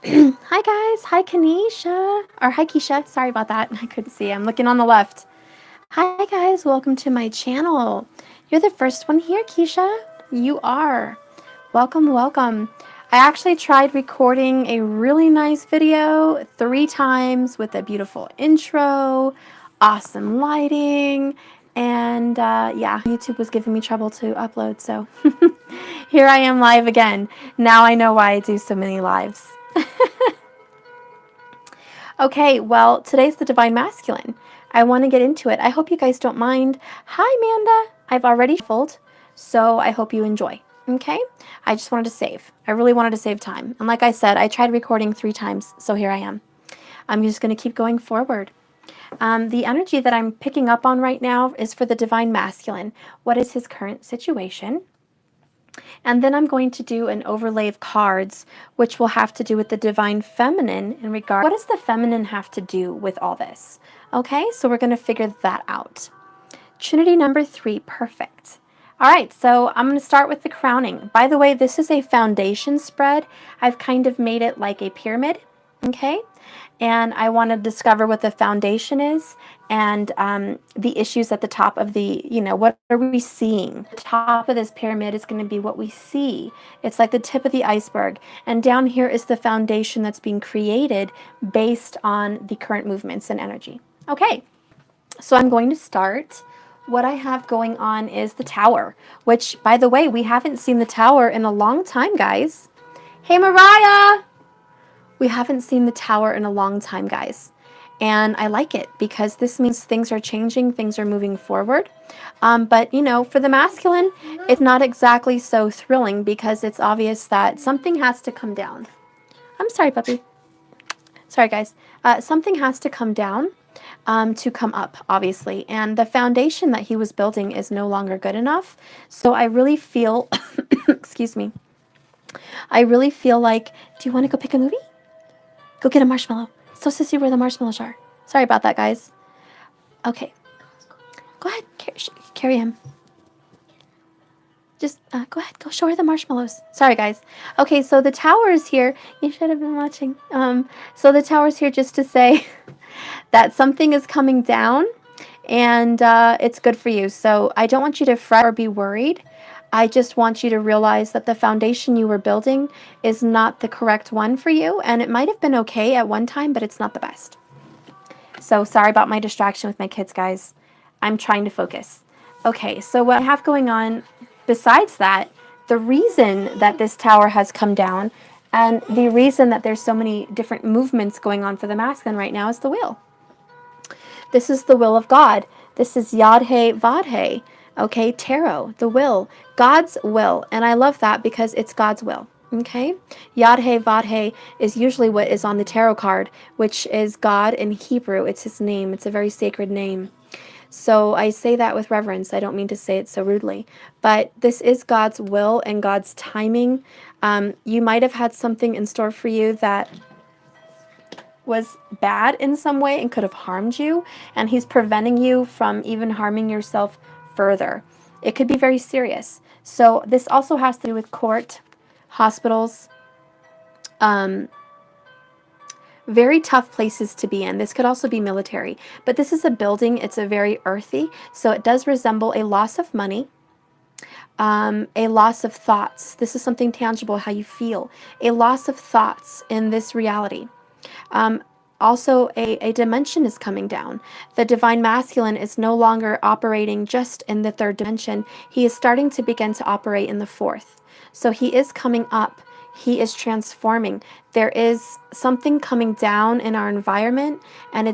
Hi guys, hi Kanisha, or hi Keisha, sorry about that, I couldn't see, I'm looking on the left. Hi guys, welcome to my channel. You're the first one here, Keisha. You are. Welcome, welcome. I actually tried recording a really nice video 3 times with a beautiful intro, awesome lighting, and yeah, YouTube was giving me trouble to upload, so here I am live again. Now I know why I do so many lives. Okay, well, today's the Divine Masculine. I want to get into it. I hope you guys don't mind. Hi, Amanda. I've already shuffled, so I hope you enjoy. Okay? I just wanted to save. I really wanted to save time. And like I said, I tried recording 3 times, so here I am. I'm just going to keep going forward. The energy that I'm picking up on right now is for the Divine Masculine. What is his current situation? And then I'm going to do an overlay of cards, which will have to do with the Divine Feminine in regard. What does the feminine have to do with all this? Okay, so we're going to figure that out. Trinity number 3, perfect. All right, so I'm going to start with the crowning. By the way, this is a foundation spread. I've kind of made it like a pyramid, okay? And I want to discover what the foundation is and the issues at the top of the, what are we seeing? The top of this pyramid is going to be what we see. It's like the tip of the iceberg. And down here is the foundation that's being created based on the current movements and energy. Okay, so I'm going to start. What I have going on is the tower, which, by the way, we haven't seen the tower in a long time, guys. Hey, Mariah! We haven't seen the tower in a long time, guys. And I like it because this means things are changing, things are moving forward. But, for the masculine, it's not exactly so thrilling because it's obvious that something has to come down. I'm sorry, puppy. Sorry, guys. Something has to come down to come up, obviously. And the foundation that he was building is no longer good enough. So I really feel, excuse me, I really feel like, do you want to go pick a movie? Go get a marshmallow. So sissy where the marshmallows are. Sorry about that, guys. Okay. Go ahead. Carry him. Just go ahead. Go show her the marshmallows. Sorry, guys. Okay, so the tower is here. You should have been watching. So the tower is here just to say that something is coming down and it's good for you. So I don't want you to fret or be worried. I just want you to realize that the foundation you were building is not the correct one for you. And it might have been okay at one time, but it's not the best. So sorry about my distraction with my kids, guys. I'm trying to focus. Okay, so what I have going on besides that, the reason that this tower has come down and the reason that there's so many different movements going on for the masculine right now is the will. This is the will of God. This is Yad-He Vad-He. Okay, tarot, the will, God's will. And I love that because it's God's will. Okay, Yad-He Vad-He is usually what is on the tarot card, which is God in Hebrew. It's his name. It's a very sacred name. So I say that with reverence. I don't mean to say it so rudely. But this is God's will and God's timing. You might have had something in store for you that was bad in some way and could have harmed you, and he's preventing you from even harming yourself further. It could be very serious. So this also has to do with court, hospitals, very tough places to be in. This could also be military, but this is a building. It's a very earthy, so it does resemble a loss of money, a loss of thoughts. This is something tangible, how you feel, a loss of thoughts in this reality. Also, a dimension is coming down. The divine masculine is no longer operating just in the third dimension. He is starting to begin to operate in the fourth. So he is coming up. He is transforming. There is something coming down in our environment, and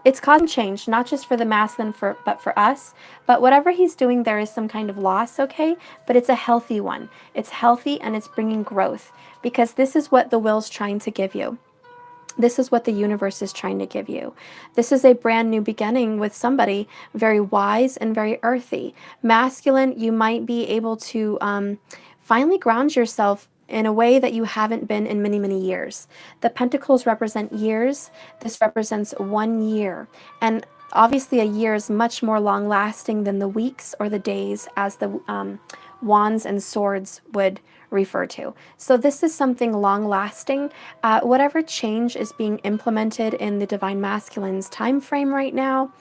it's causing change, not just for the masculine, but for us. But whatever he's doing, there is some kind of loss, okay? But it's a healthy one. It's healthy, and it's bringing growth, because this is what the will's trying to give you. This is what the universe is trying to give you. This is a brand new beginning with somebody very wise and very earthy. Masculine, you might be able to finally ground yourself in a way that you haven't been in many, many years. The pentacles represent years. This represents 1 year. And obviously a year is much more long-lasting than the weeks or the days, as the wands and swords would refer to. So this is something long-lasting. Whatever change is being implemented in the Divine Masculine's time frame right now,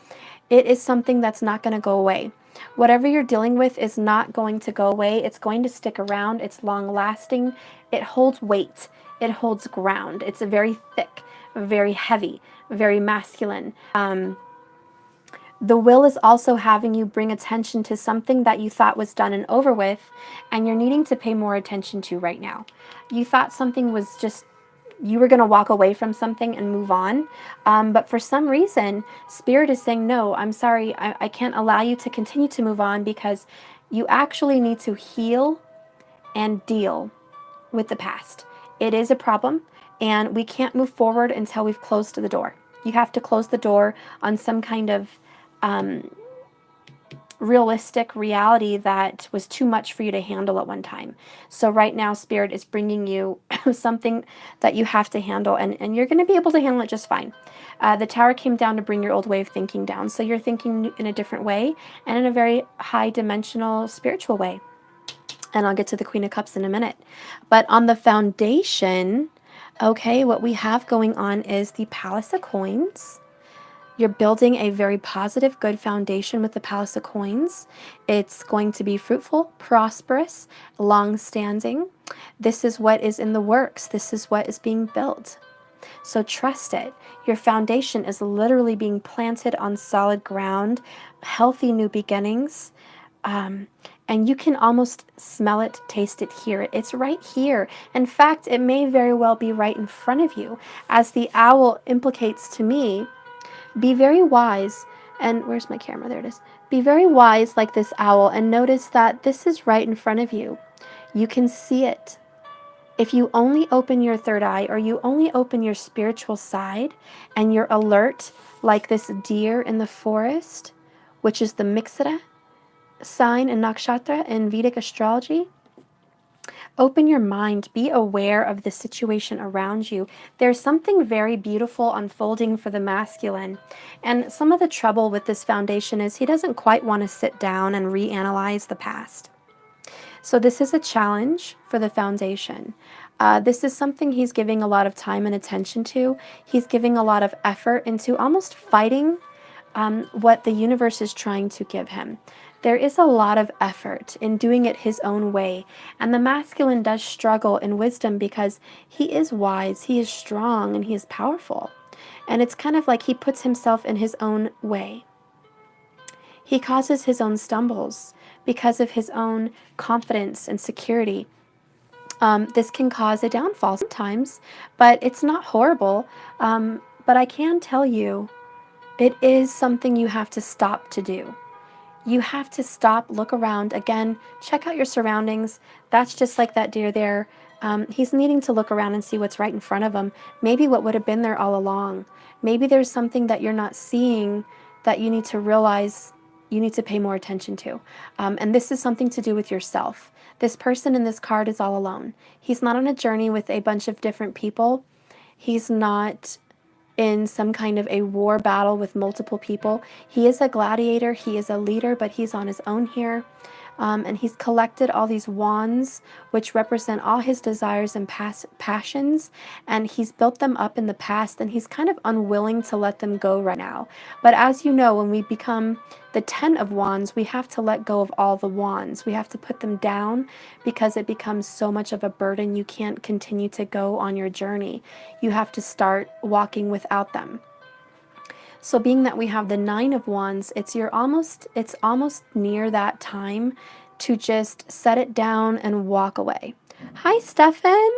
it is something that's not going to go away. Whatever you're dealing with is not going to go away. It's going to stick around. It's long-lasting. It holds weight. It holds ground. It's very thick, very heavy, very masculine. The wheel is also having you bring attention to something that you thought was done and over with, and you're needing to pay more attention to right now. You thought something was just, you were going to walk away from something and move on. But for some reason, Spirit is saying, no, I'm sorry, I can't allow you to continue to move on because you actually need to heal and deal with the past. It is a problem, and we can't move forward until we've closed the door. You have to close the door on some kind of realistic reality that was too much for you to handle at one time. So right now, Spirit is bringing you something that you have to handle, and you're going to be able to handle it just fine. The Tower came down to bring your old way of thinking down. So you're thinking in a different way and in a very high-dimensional spiritual way. And I'll get to the Queen of Cups in a minute. But on the foundation, okay, what we have going on is the Palace of Coins. You're building a very positive, good foundation with the Palace of Coins. It's going to be fruitful, prosperous, long-standing. This is what is in the works. This is what is being built. So trust it. Your foundation is literally being planted on solid ground, healthy new beginnings. And you can almost smell it, taste it, hear it. It's right here. In fact, it may very well be right in front of you. As the owl implicates to me, be very wise, and where's my camera? There it is. Be very wise like this owl and notice that this is right in front of you. You can see it. If you only open your third eye, or you only open your spiritual side, and you're alert like this deer in the forest, which is the Mixera sign in Nakshatra in Vedic astrology, open your mind, be aware of the situation around you. There's something very beautiful unfolding for the masculine. And some of the trouble with this foundation is he doesn't quite want to sit down and reanalyze the past. So this is a challenge for the foundation. This is something he's giving a lot of time and attention to. He's giving a lot of effort into almost fighting what the universe is trying to give him. There is a lot of effort in doing it his own way, and the masculine does struggle in wisdom because he is wise, he is strong, and he is powerful. And it's kind of like he puts himself in his own way. He causes his own stumbles because of his own confidence and security. This can cause a downfall sometimes, but it's not horrible. But I can tell you, it is something you have to stop to do. You have to stop, look around. Again, check out your surroundings. That's just like that deer there. He's needing to look around and see what's right in front of him. Maybe what would have been there all along. Maybe there's something that you're not seeing that you need to realize you need to pay more attention to. And this is something to do with yourself. This person in this card is all alone. He's not on a journey with a bunch of different people. He's not in some kind of a war battle with multiple people. He is a gladiator, he is a leader, but he's on his own here. And he's collected all these wands, which represent all his desires and passions, and he's built them up in the past, and he's kind of unwilling to let them go right now. But as you know, when we become the 10 of Wands, we have to let go of all the wands. We have to put them down because it becomes so much of a burden. You can't continue to go on your journey. You have to start walking without them. So being that we have the 9 of Wands, it's almost near that time to just set it down and walk away. Hi, Stefan.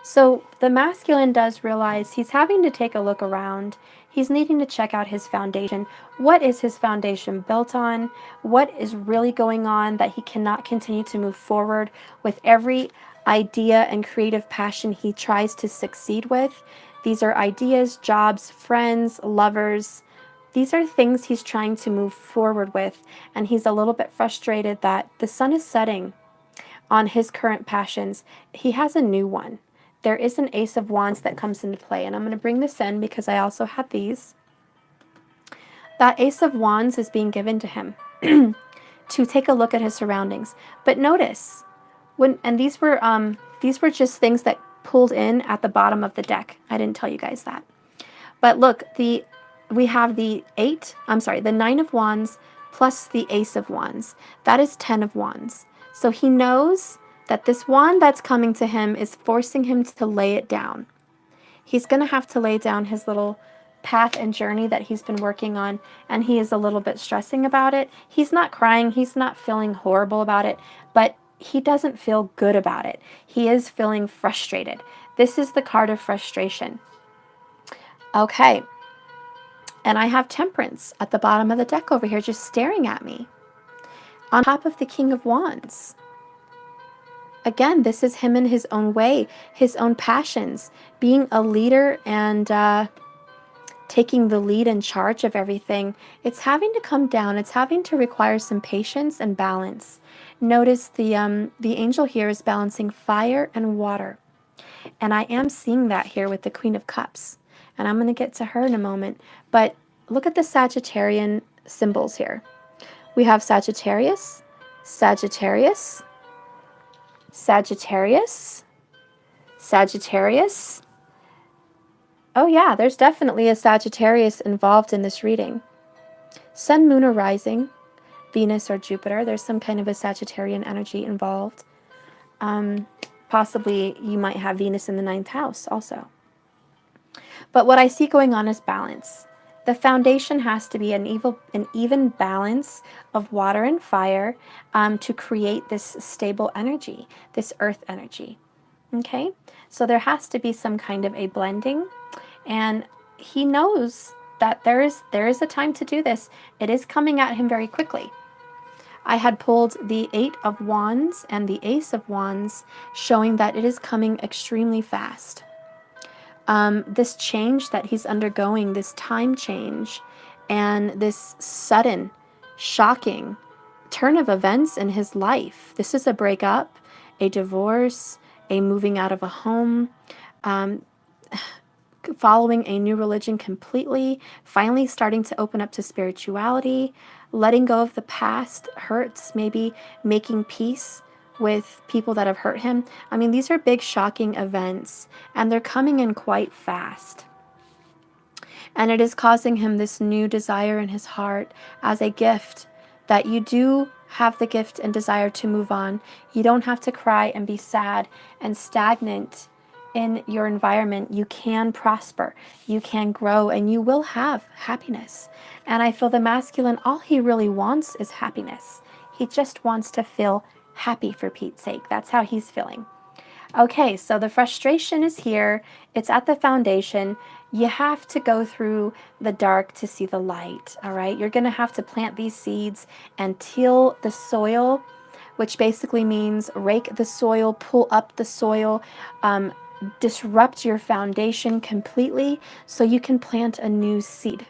So the masculine does realize he's having to take a look around. He's needing to check out his foundation. What is his foundation built on? What is really going on that he cannot continue to move forward with every idea and creative passion he tries to succeed with? These are ideas, jobs, friends, lovers. These are things he's trying to move forward with, and he's a little bit frustrated that the sun is setting on his current passions. He has a new one. There is an Ace of Wands that comes into play, and I'm going to bring this in because I also had these. That Ace of Wands is being given to him to take a look at his surroundings. But notice, And these were just things that pulled in at the bottom of the deck. I didn't tell you guys that. But look, we have the the 9 of wands plus the ace of wands. That is 10 of wands. So he knows that this wand that's coming to him is forcing him to lay it down. He's going to have to lay down his little path and journey that he's been working on, and he is a little bit stressing about it. He's not crying, he's not feeling horrible about it, but he doesn't feel good about it. He is feeling frustrated. This is the card of frustration. Okay. And I have Temperance at the bottom of the deck over here just staring at me. On top of the King of Wands. Again, this is him in his own way, his own passions, being a leader and taking the lead and charge of everything. It's having to come down. It's having to require some patience and balance. Notice the angel here is balancing fire and water. And I am seeing that here with the Queen of Cups. And I'm going to get to her in a moment. But look at the Sagittarian symbols here. We have Sagittarius, Sagittarius, Sagittarius, Sagittarius. Oh yeah, there's definitely a Sagittarius involved in this reading. Sun, Moon, or Rising, Venus or Jupiter. There's some kind of a Sagittarian energy involved. Possibly you might have Venus in the 9th house also. But what I see going on is balance. The foundation has to be an even balance of water and fire to create this stable energy, this earth energy. Okay? So there has to be some kind of a blending. And he knows that there is a time to do this. It is coming at him very quickly. I had pulled the 8 of Wands and the Ace of Wands, showing that it is coming extremely fast. This change that he's undergoing, this time change, and this sudden, shocking turn of events in his life. This is a breakup, a divorce, a moving out of a home, following a new religion completely, finally starting to open up to spirituality, letting go of the past hurts, maybe making peace with people that have hurt him. I mean, these are big, shocking events, and they're coming in quite fast. And it is causing him this new desire in his heart as a gift, that you do have the gift and desire to move on. You don't have to cry and be sad and stagnant in your environment. You can prosper, you can grow, and you will have happiness. And I feel the masculine, all he really wants is happiness. He just wants to feel happy, for Pete's sake. That's how he's feeling. Okay, so the frustration is here. It's at the foundation. You have to go through the dark to see the light, all right? You're going to have to plant these seeds and till the soil, which basically means rake the soil, pull up the soil, disrupt your foundation completely so you can plant a new seed.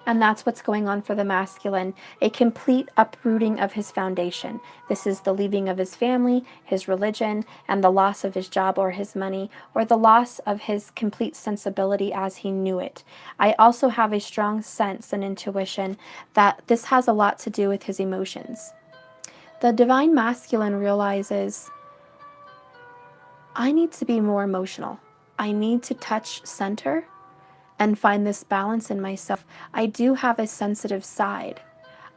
And that's what's going on for the masculine, a complete uprooting of his foundation. This is the leaving of his family, his religion, and the loss of his job or his money, or the loss of his complete sensibility as he knew it. I also have a strong sense and intuition that this has a lot to do with his emotions. The divine masculine realizes, I need to be more emotional. I need to touch center and find this balance in myself. I do have a sensitive side.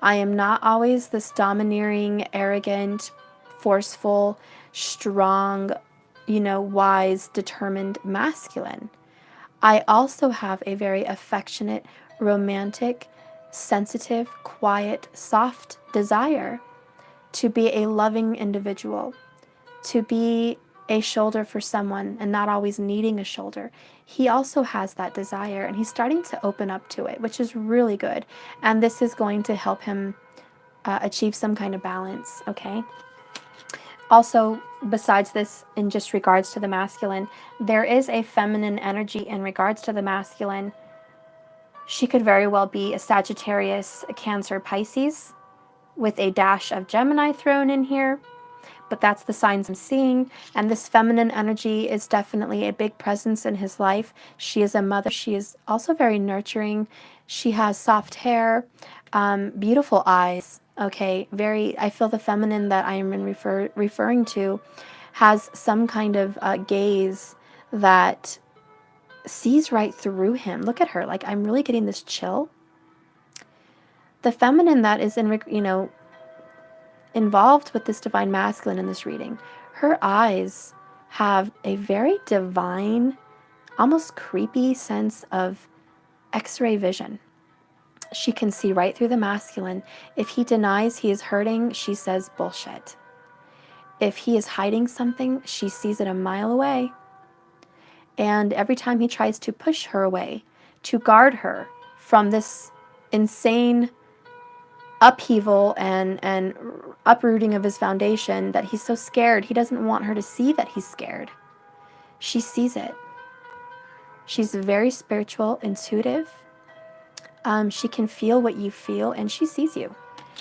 I am not always this domineering, arrogant, forceful, strong, wise, determined masculine. I also have a very affectionate, romantic, sensitive, quiet, soft desire to be a loving individual, to be a shoulder for someone and not always needing a shoulder. He also has that desire, and he's starting to open up to it, which is really good. And this is going to help him achieve some kind of balance, okay? Also, besides this, in just regards to the masculine, there is a feminine energy in regards to the masculine. She could very well be a Sagittarius, a Cancer, Pisces, with a dash of Gemini thrown in here. But that's the signs I'm seeing. And this feminine energy is definitely a big presence in his life. She is a mother. She is also very nurturing. She has soft hair, beautiful eyes, Okay, I feel the feminine that I am referring to has some kind of gaze that sees right through him. Look at her. Like, I'm really getting this chill. The feminine that is involved with this divine masculine in this reading, her eyes have a very divine, almost creepy sense of X-ray vision. She can see right through the masculine. If he denies he is hurting, she says bullshit. If he is hiding something, she sees it a mile away. And every time he tries to push her away, to guard her from this insane upheaval and uprooting of his foundation, that he's so scared, he doesn't want her to see that he's scared. She sees it. She's very spiritual, intuitive. She can feel what you feel, and she sees you.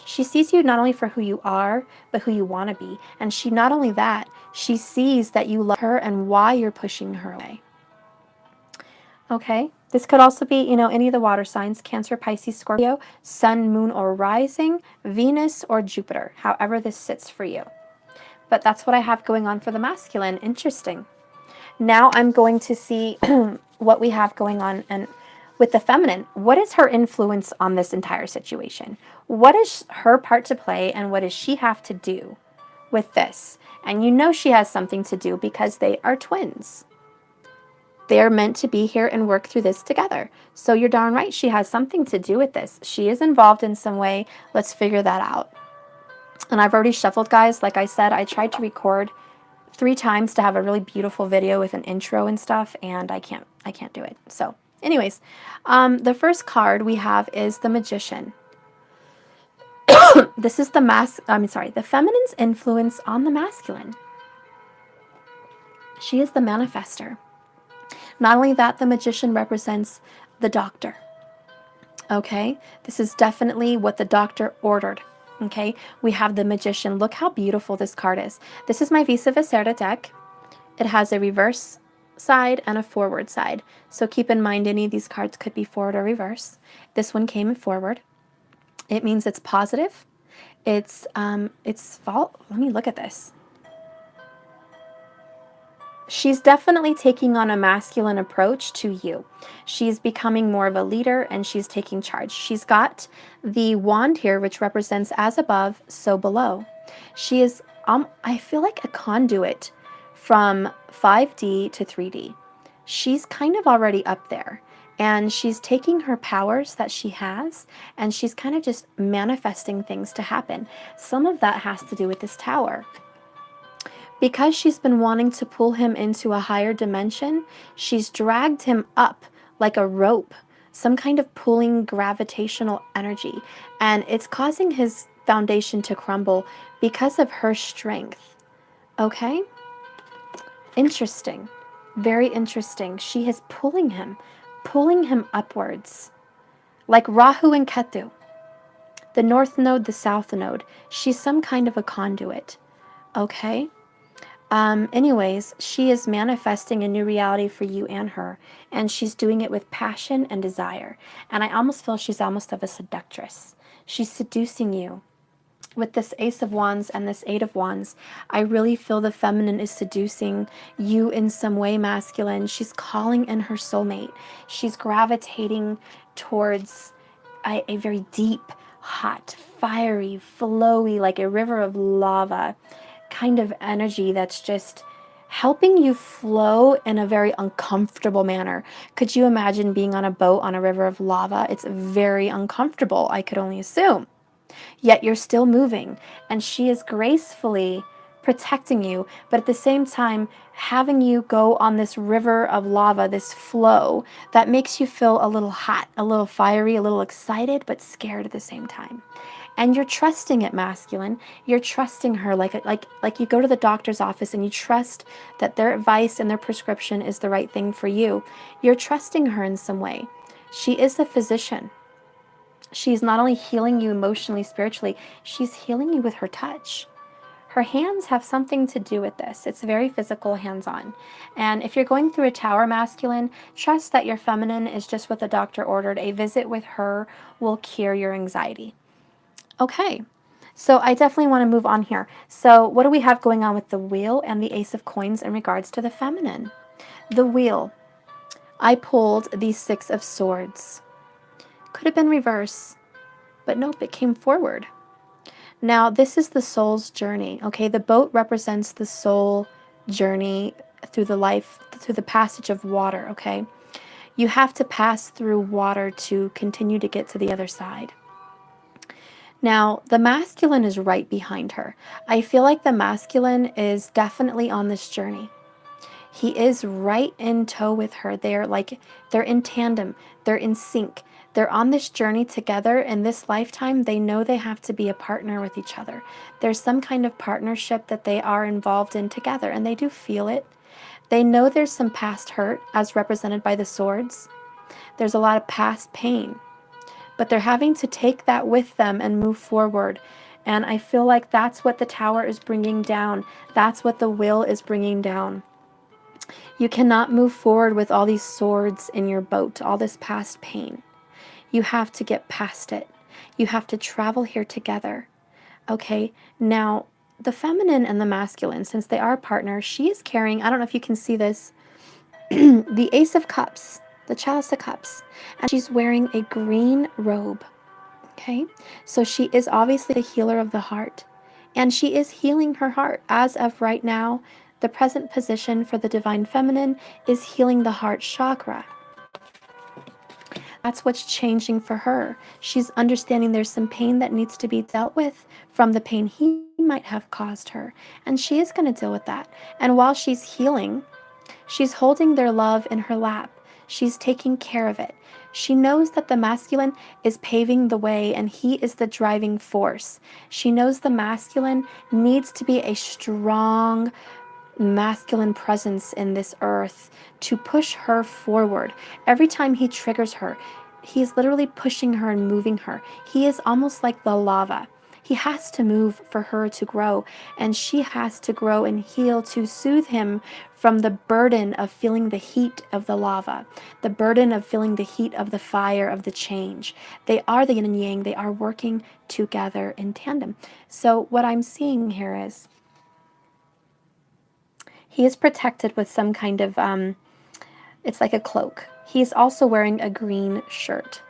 She sees you not only for who you are, but who you want to be. And she, not only that, she sees that you love her and why you're pushing her away. Okay, this could also be, any of the water signs: Cancer, Pisces, Scorpio, Sun, Moon, or Rising, Venus, or Jupiter, however this sits for you. But that's what I have going on for the masculine. Interesting. Now I'm going to see what we have going on and with the feminine. What is her influence on this entire situation? What is her part to play, and what does she have to do with this? And she has something to do because they are twins. They are meant to be here and work through this together. So you're darn right, she has something to do with this. She is involved in some way. Let's figure that out. And I've already shuffled, guys. Like I said, I tried to record 3 times to have a really beautiful video with an intro and stuff, and I can't do it. So anyways, the first card we have is the Magician. This is the feminine's influence on the masculine. She is the manifester. Not only that, the Magician represents the doctor. Okay, this is definitely what the doctor ordered. Okay, we have the Magician. Look how beautiful this card is. This is my Visa Visera deck. It has a reverse side and a forward side. So keep in mind, any of these cards could be forward or reverse. This one came forward. It means it's positive. It's fault. Let me look at this. She's definitely taking on a masculine approach to you. She's becoming more of a leader, and she's taking charge. She's got the wand here, which represents as above, so below. She is, I feel like, a conduit from 5D to 3D. She's kind of already up there, and she's taking her powers that she has, and she's kind of just manifesting things to happen. Some of that has to do with this tower. Because she's been wanting to pull him into a higher dimension, she's dragged him up like a rope, some kind of pulling gravitational energy, and it's causing his foundation to crumble because of her strength. Okay? Interesting. Very interesting. She is pulling him upwards. Like Rahu and Ketu. The north node, the south node. She's some kind of a conduit. Okay? Anyways, she is manifesting a new reality for you and her, and she's doing it with passion and desire. And I almost feel she's almost of a seductress. She's seducing you. With this Ace of Wands and this Eight of Wands, I really feel the feminine is seducing you in some way, masculine. She's calling in her soulmate. She's gravitating towards a very deep, hot, fiery, flowy, like a river of lava kind of energy that's just helping you flow in a very uncomfortable manner. Could you imagine being on a boat on a river of lava? It's very uncomfortable, I could only assume. Yet you're still moving, and she is gracefully protecting you, but at the same time having you go on this river of lava, this flow that makes you feel a little hot, a little fiery, a little excited, but scared at the same time. And you're trusting it, masculine. You're trusting her like you go to the doctor's office and you trust that their advice and their prescription is the right thing for you. You're trusting her in some way. She is a physician. She's not only healing you emotionally, spiritually, she's healing you with her touch. Her hands have something to do with this. It's very physical, hands-on. And if you're going through a tower, masculine, trust that your feminine is just what the doctor ordered. A visit with her will cure your anxiety. Okay, So I definitely want to move on here. So what do we have going on with the Wheel and the Ace of Coins in regards to the feminine? The Wheel. I pulled the Six of Swords. Could have been reverse, but nope, it came forward. Now, this is the soul's journey, okay? The boat represents the soul journey through the life, through the passage of water, okay? You have to pass through water to continue to get to the other side. Now, the masculine is right behind her. I feel like the masculine is definitely on this journey. He is right in tow with her. They're in tandem. They're in sync. They're on this journey together. In this lifetime, they know they have to be a partner with each other. There's some kind of partnership that they are involved in together, and they do feel it. They know there's some past hurt, as represented by the swords. There's a lot of past pain, but they're having to take that with them and move forward. And I feel like that's what the Tower is bringing down. That's what the Wheel is bringing down. You cannot move forward with all these swords in your boat, all this past pain. You have to get past it. You have to travel here together. Okay, now the feminine and the masculine, since they are partners, she is carrying, I don't know if you can see this, the Ace of Cups, the Chalice of Cups, and she's wearing a green robe. Okay, so she is obviously the healer of the heart, and she is healing her heart. As of right now, the present position for the Divine Feminine is healing the heart chakra. That's what's changing for her. She's understanding there's some pain that needs to be dealt with from the pain he might have caused her, and she is going to deal with that. And while she's healing, she's holding their love in her lap. She's taking care of it. She knows that the masculine is paving the way and he is the driving force. She knows the masculine needs to be a strong masculine presence in this earth to push her forward. Every time he triggers her, he's literally pushing her and moving her. He is almost like the lava. He has to move for her to grow, and she has to grow and heal to soothe him from the burden of feeling the heat of the lava, the burden of feeling the heat of the fire of the change. They are the yin and yang. They are working together in tandem. So what I'm seeing here is he is protected with some kind of, it's like a cloak. He's also wearing a green shirt.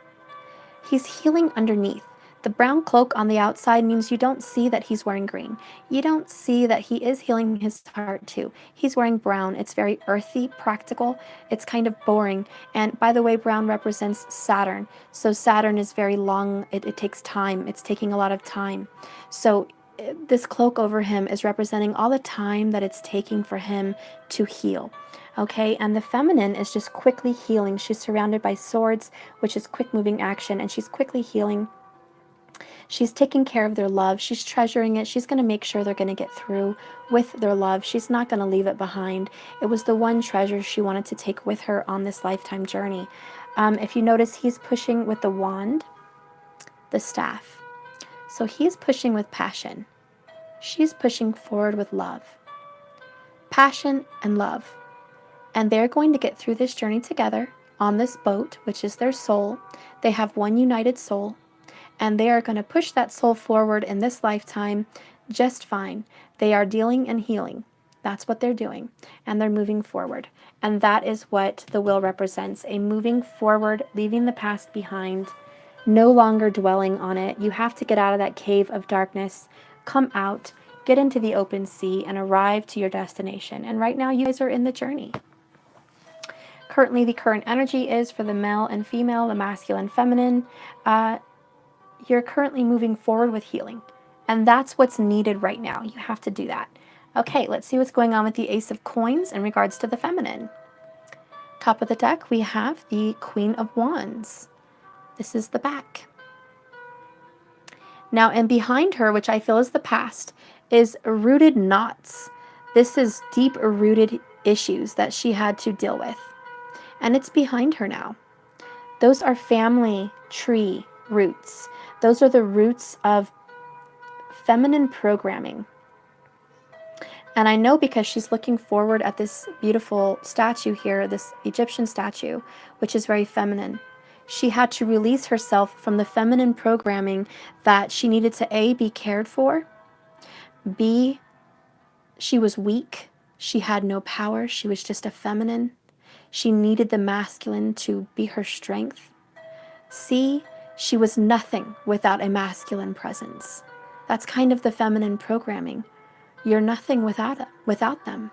He's healing underneath. The brown cloak on the outside means you don't see that he's wearing green. You don't see that he is healing his heart too. He's wearing brown. It's very earthy, practical. It's kind of boring. And by the way, brown represents Saturn. So Saturn is very long. It takes time. It's taking a lot of time. So this cloak over him is representing all the time that it's taking for him to heal. Okay, and the feminine is just quickly healing. She's surrounded by swords, which is quick moving action, and she's quickly healing. She's taking care of their love. She's treasuring it. She's going to make sure they're going to get through with their love. She's not going to leave it behind. It was the one treasure she wanted to take with her on this lifetime journey. If you notice, he's pushing with the wand, the staff. So he's pushing with passion. She's pushing forward with love. Passion and love. And they're going to get through this journey together on this boat, which is their soul. They have one united soul, and they are going to push that soul forward in this lifetime just fine. They are dealing and healing. That's what they're doing, and they're moving forward. And that is what the Wheel represents, a moving forward, leaving the past behind, no longer dwelling on it. You have to get out of that cave of darkness, come out, get into the open sea, and arrive to your destination. And right now, you guys are in the journey. Currently, the current energy is for the male and female, the masculine, feminine. You're currently moving forward with healing. And that's what's needed right now. You have to do that. Okay, let's see what's going on with the Ace of Coins in regards to the feminine. Top of the deck, we have the Queen of Wands. This is the back. Now, and behind her, which I feel is the past, is rooted knots. This is deep-rooted issues that she had to deal with. And it's behind her now. Those are family tree roots. Those are the roots of feminine programming. And I know because she's looking forward at this beautiful statue here, this Egyptian statue, which is very feminine. She had to release herself from the feminine programming that she needed to A, be cared for, B, she was weak, she had no power, she was just a feminine. She needed the masculine to be her strength. C, she was nothing without a masculine presence. That's kind of the feminine programming. You're nothing without them.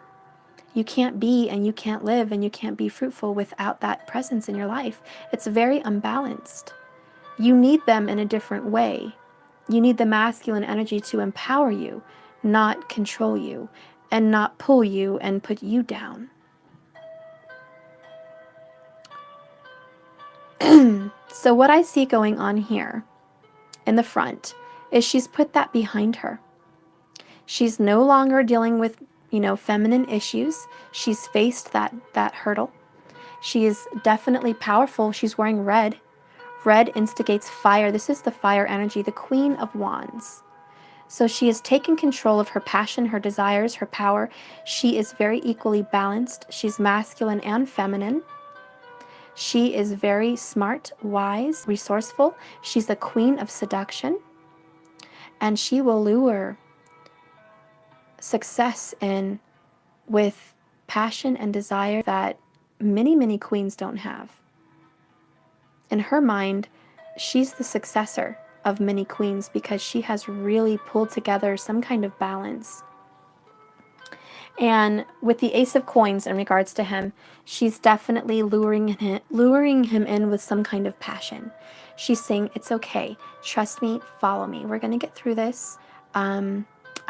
You can't be and you can't live and you can't be fruitful without that presence in your life. It's very unbalanced. You need them in a different way. You need the masculine energy to empower you, not control you, and not pull you and put you down. So what I see going on here in the front is she's put that behind her. She's no longer dealing with, feminine issues. She's faced that hurdle. She is definitely powerful. She's wearing red. Red instigates fire. This is the fire energy, the Queen of Wands. So she has taken control of her passion, her desires, her power. She is very equally balanced. She's masculine and feminine. She is very smart, wise, resourceful. She's the queen of seduction. And she will lure success in with passion and desire that many, many queens don't have. In her mind, she's the successor of many queens because she has really pulled together some kind of balance. And with the Ace of Coins in regards to him, she's definitely luring him in with some kind of passion. She's saying, it's okay. Trust me. Follow me. We're going to get through this.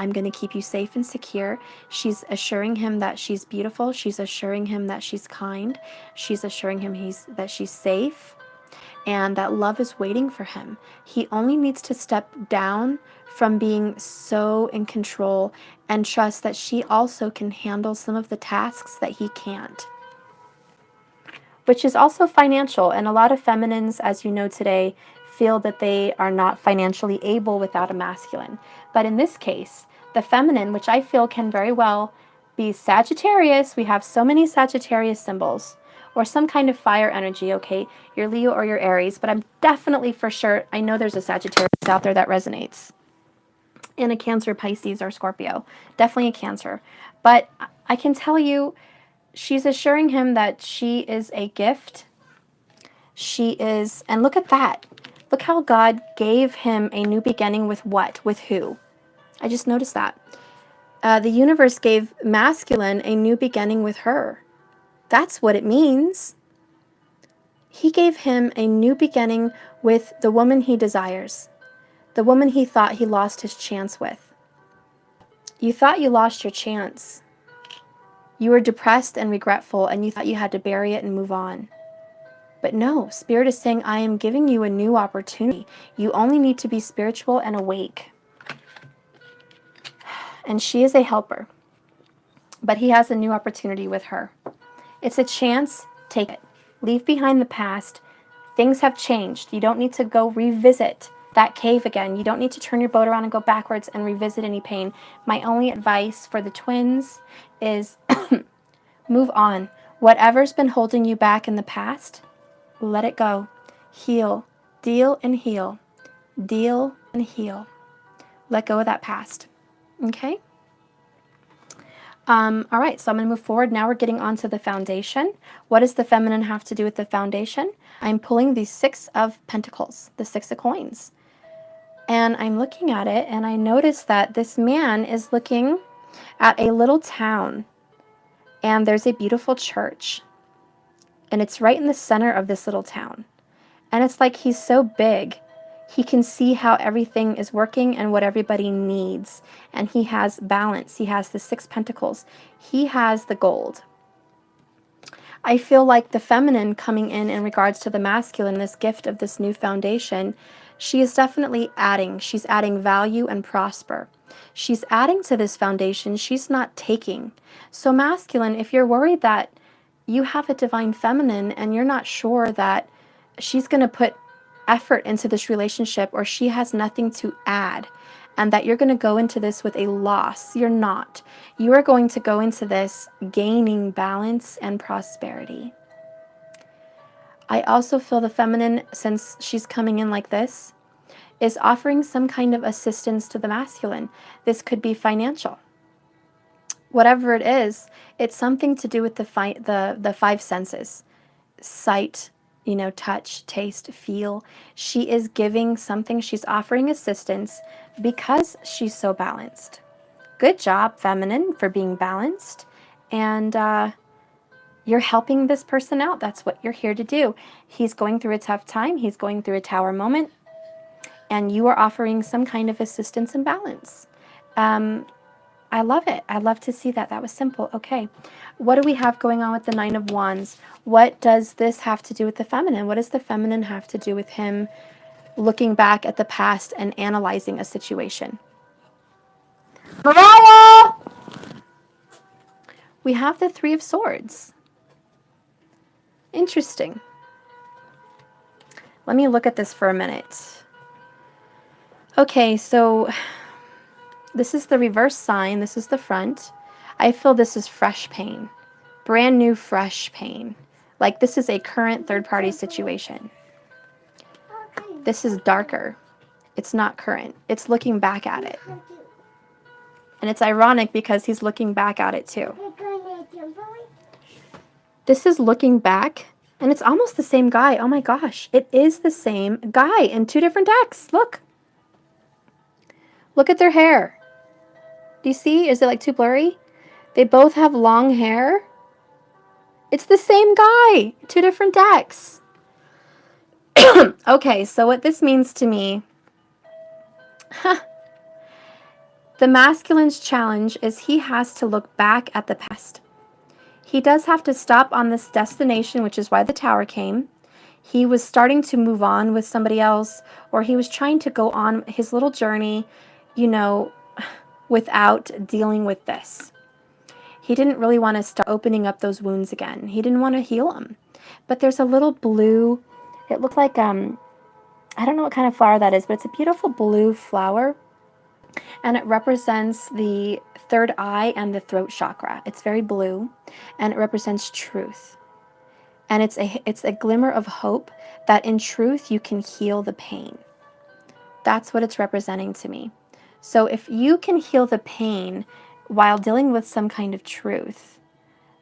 I'm going to keep you safe and secure. She's assuring him that she's beautiful. She's assuring him that she's kind. She's assuring him that she's safe and that love is waiting for him. He only needs to step down from being so in control and trust that she also can handle some of the tasks that he can't. Which is also financial. And a lot of feminines, as you know today, feel that they are not financially able without a masculine. But in this case, the feminine, which I feel can very well be Sagittarius, we have so many Sagittarius symbols, or some kind of fire energy, okay? Your Leo or your Aries, but I'm definitely for sure, I know there's a Sagittarius out there that resonates. And a Cancer, Pisces, or Scorpio. Definitely a Cancer. But I can tell you, she's assuring him that she is a gift. She is, and look at that. Look how God gave him a new beginning with what? With who? I just noticed that. The universe gave masculine a new beginning with her. That's what it means. He gave him a new beginning with the woman he desires. The woman he thought he lost his chance with. You thought you lost your chance. You were depressed and regretful, and you thought you had to bury it and move on. But no, Spirit is saying, I am giving you a new opportunity. You only need to be spiritual and awake. And she is a helper. But he has a new opportunity with her. It's a chance. Take it. Leave behind the past. Things have changed. You don't need to go revisit that cave again. You don't need to turn your boat around and go backwards and revisit any pain. My only advice for the twins is move on. Whatever's been holding you back in the past, let it go. Heal. Deal and heal. Deal and heal. Let go of that past. Okay? All right, so I'm going to move forward. Now we're getting on to the foundation. What does the feminine have to do with the foundation? I'm pulling the Six of Pentacles, the Six of Coins. And I'm looking at it, and I notice that this man is looking at a little town. And there's a beautiful church. And it's right in the center of this little town. And it's like he's so big. He can see how everything is working and what everybody needs. And he has balance. He has the Six Pentacles. He has the gold. I feel like the feminine coming in regards to the masculine, this gift of this new foundation, she is definitely adding. She's adding value and prosper. She's adding to this foundation. She's not taking. So masculine, if you're worried that you have a divine feminine and you're not sure that she's going to put effort into this relationship or she has nothing to add and that you're going to go into this with a loss, you're not. You are going to go into this gaining balance and prosperity. I also feel the feminine, since she's coming in like this, is offering some kind of assistance to the masculine. This could be financial. Whatever it is, it's something to do with the five senses. Sight, touch, taste, feel. She is giving something, she's offering assistance because she's so balanced. Good job, feminine, for being balanced. And you're helping this person out. That's what you're here to do. He's going through a tough time. He's going through a tower moment. And you are offering some kind of assistance and balance. I love it. I love to see that. That was simple. Okay. What do we have going on with the Nine of Wands? What does this have to do with the feminine? What does the feminine have to do with him looking back at the past and analyzing a situation? Mariah! We have the Three of Swords. Interesting. Let me look at this for a minute. Okay, so this is the reverse sign. This is the front. I feel this is fresh pain. Brand new, fresh pain. Like this is a current third-party situation. This is darker. It's not current. It's looking back at it. And it's ironic because he's looking back at it too. This is looking back, and it's almost the same guy. Oh my gosh. It is the same guy in two different decks. Look. Look at their hair. Do you see? Is it like too blurry? They both have long hair. It's the same guy. Two different decks. Okay, so what this means to me, the masculine's challenge is he has to look back at the past. He does have to stop on this destination, which is why the tower came. He was starting to move on with somebody else, or he was trying to go on his little journey, without dealing with this. He didn't really want to start opening up those wounds again. He didn't want to heal them. But there's a little blue, it looks like, I don't know what kind of flower that is, but it's a beautiful blue flower. And it represents the third eye and the throat chakra. It's very blue, and it represents truth. And it's a glimmer of hope that in truth you can heal the pain. That's what it's representing to me. So if you can heal the pain while dealing with some kind of truth,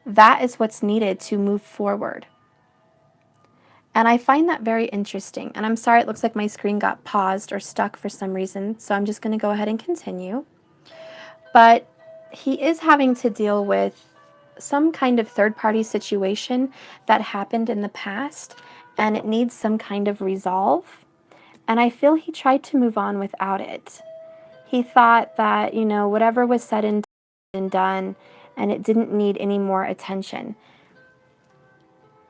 that is what's needed to move forward. And I find that very interesting. And I'm sorry, it looks like my screen got paused or stuck for some reason. So I'm just going to go ahead and continue. But he is having to deal with some kind of third-party situation that happened in the past, and it needs some kind of resolve. And I feel he tried to move on without it. He thought that, whatever was said and done, and it didn't need any more attention.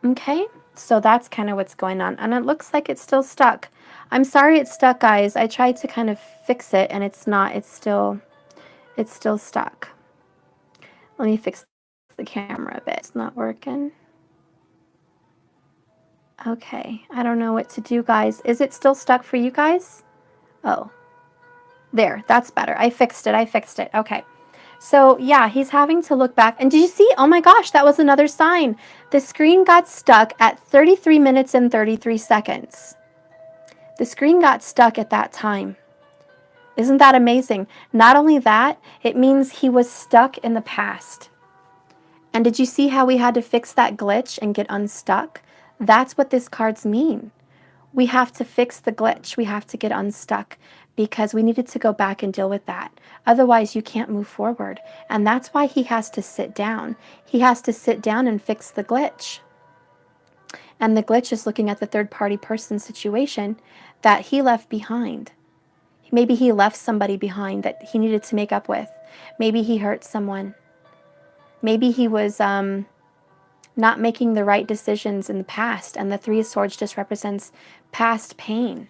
Okay, so that's kind of what's going on. And it looks like it's still stuck. I'm sorry it's stuck, guys. I tried to kind of fix it, and it's not. It's still stuck. Let me fix the camera a bit. It's not working. Okay, I don't know what to do, guys. Is it still stuck for you guys? Oh, there, that's better. I fixed it. Okay. So yeah, he's having to look back. And did you see? Oh my gosh, that was another sign. The screen got stuck at 33 minutes and 33 seconds. The screen got stuck at that time. Isn't that amazing? Not only that, it means he was stuck in the past. And did you see how we had to fix that glitch and get unstuck? That's what these cards mean. We have to fix the glitch. We have to get unstuck because we needed to go back and deal with that. Otherwise, you can't move forward. And that's why he has to sit down. He has to sit down and fix the glitch. And the glitch is looking at the third-party person situation that he left behind. Maybe he left somebody behind that he needed to make up with. Maybe he hurt someone. Maybe he was not making the right decisions in the past, and the Three of Swords just represents past pain.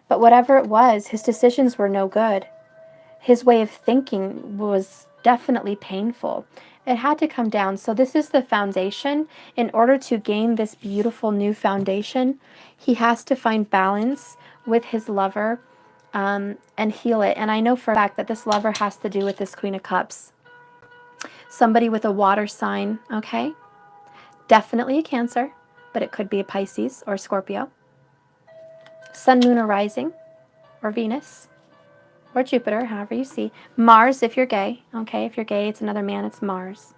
But whatever it was, his decisions were no good. His way of thinking was definitely painful. It had to come down. So this is the foundation. In order to gain this beautiful new foundation, he has to find balance with his lover and heal it. And I know for a fact that this lover has to do with this Queen of Cups. Somebody with a water sign, okay? Definitely a Cancer. but it could be a Pisces or Scorpio. Sun, moon, or rising, or Venus, or Jupiter, however you see. Mars, if you're gay. Okay, if you're gay, it's another man, it's Mars.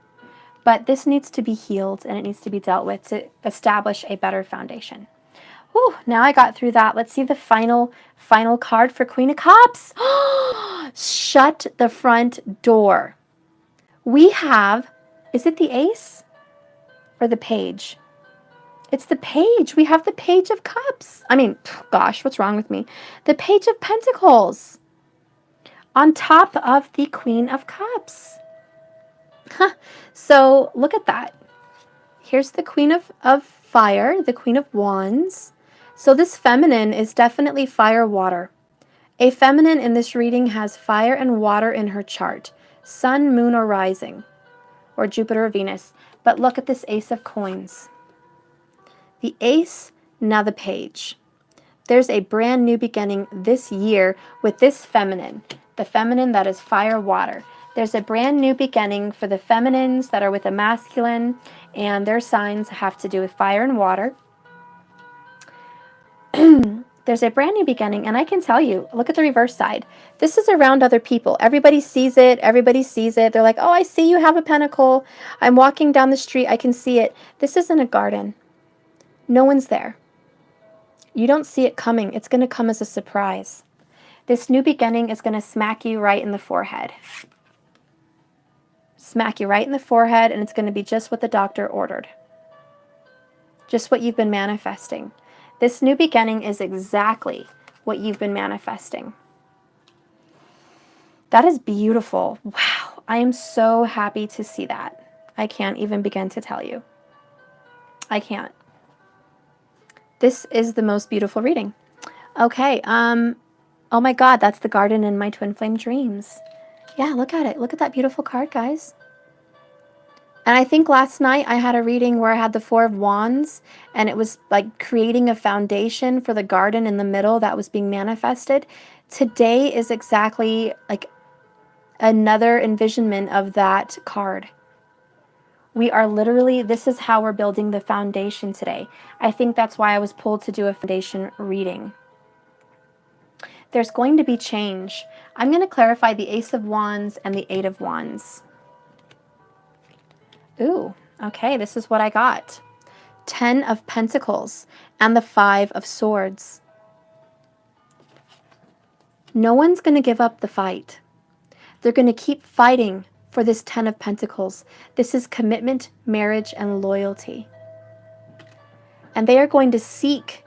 But this needs to be healed, and it needs to be dealt with to establish a better foundation. Whew, now I got through that. Let's see the final card for Queen of Cups. Shut the front door. We have, is it the Ace or the Page? It's the Page. We have the Page of Cups. I mean, gosh, what's wrong with me? The Page of Pentacles on top of the Queen of Cups. Huh. So look at that. Here's the Queen of Fire, the Queen of Wands. So this feminine is definitely fire, water. A feminine in this reading has fire and water in her chart. Sun, moon, or rising, or Jupiter or Venus. But look at this Ace of Coins. The Ace, now the Page. There's a brand new beginning this year with this feminine. The feminine that is fire, water. There's a brand new beginning for the feminines that are with a masculine, and their signs have to do with fire and water. There's a brand new beginning, and I can tell you, look at the reverse side. This is around other people. Everybody sees it. Everybody sees it. They're like, oh, I see you have a pentacle. I'm walking down the street. I can see it. This isn't a garden. No one's there. You don't see it coming. It's going to come as a surprise. This new beginning is going to smack you right in the forehead. Smack you right in the forehead, and it's going to be just what the doctor ordered. Just what you've been manifesting. This new beginning is exactly what you've been manifesting. That is beautiful. Wow. I am so happy to see that. I can't even begin to tell you. I can't. This is the most beautiful reading. Okay. Oh my God, that's the garden in my twin flame dreams. Yeah, look at it. Look at that beautiful card, guys. And I think last night I had a reading where I had the Four of Wands, and it was like creating a foundation for the garden in the middle that was being manifested. Today is exactly like another envisionment of that card. We are literally, this is how we're building the foundation today. I think that's why I was pulled to do a foundation reading. There's going to be change. I'm going to clarify the Ace of Wands and the Eight of Wands. Ooh, okay, this is what I got. 10 of Pentacles and the 5 of Swords. No one's going to give up the fight. They're going to keep fighting for this 10 of Pentacles. This is commitment, marriage, and loyalty. And they are going to seek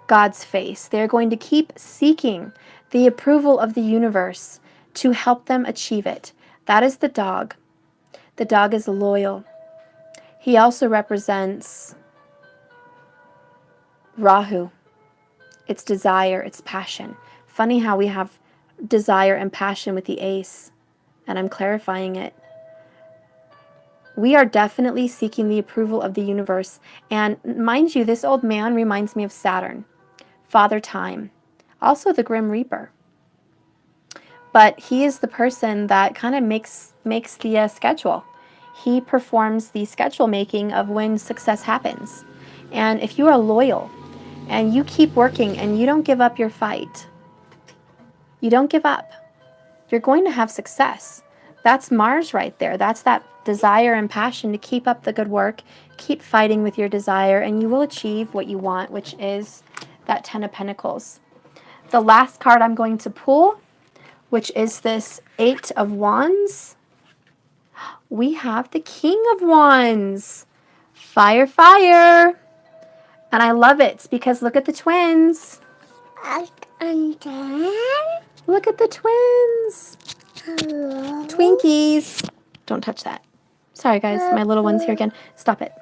God's face. They're going to keep seeking the approval of the universe to help them achieve it. That is the dog. The dog is loyal. He also represents Rahu. It's desire, it's passion. Funny how we have desire and passion with the ace, and I'm clarifying it. We are definitely seeking the approval of the universe. And mind you, this old man reminds me of Saturn, Father Time, also the Grim Reaper. But he is the person that kind of makes the schedule. He performs the schedule making of when success happens. And if you are loyal and you keep working and you don't give up your fight, you don't give up, you're going to have success. That's Mars right there. That's that desire and passion to keep up the good work, keep fighting with your desire, and you will achieve what you want, which is that 10 of Pentacles. The last card I'm going to pull, which is this 8 of Wands. We have the King of Wands. Fire, fire. And I love it because look at the twins. Look at the twins. Hello. Twinkies. Don't touch that. Sorry, guys. My little one's here again. Stop it.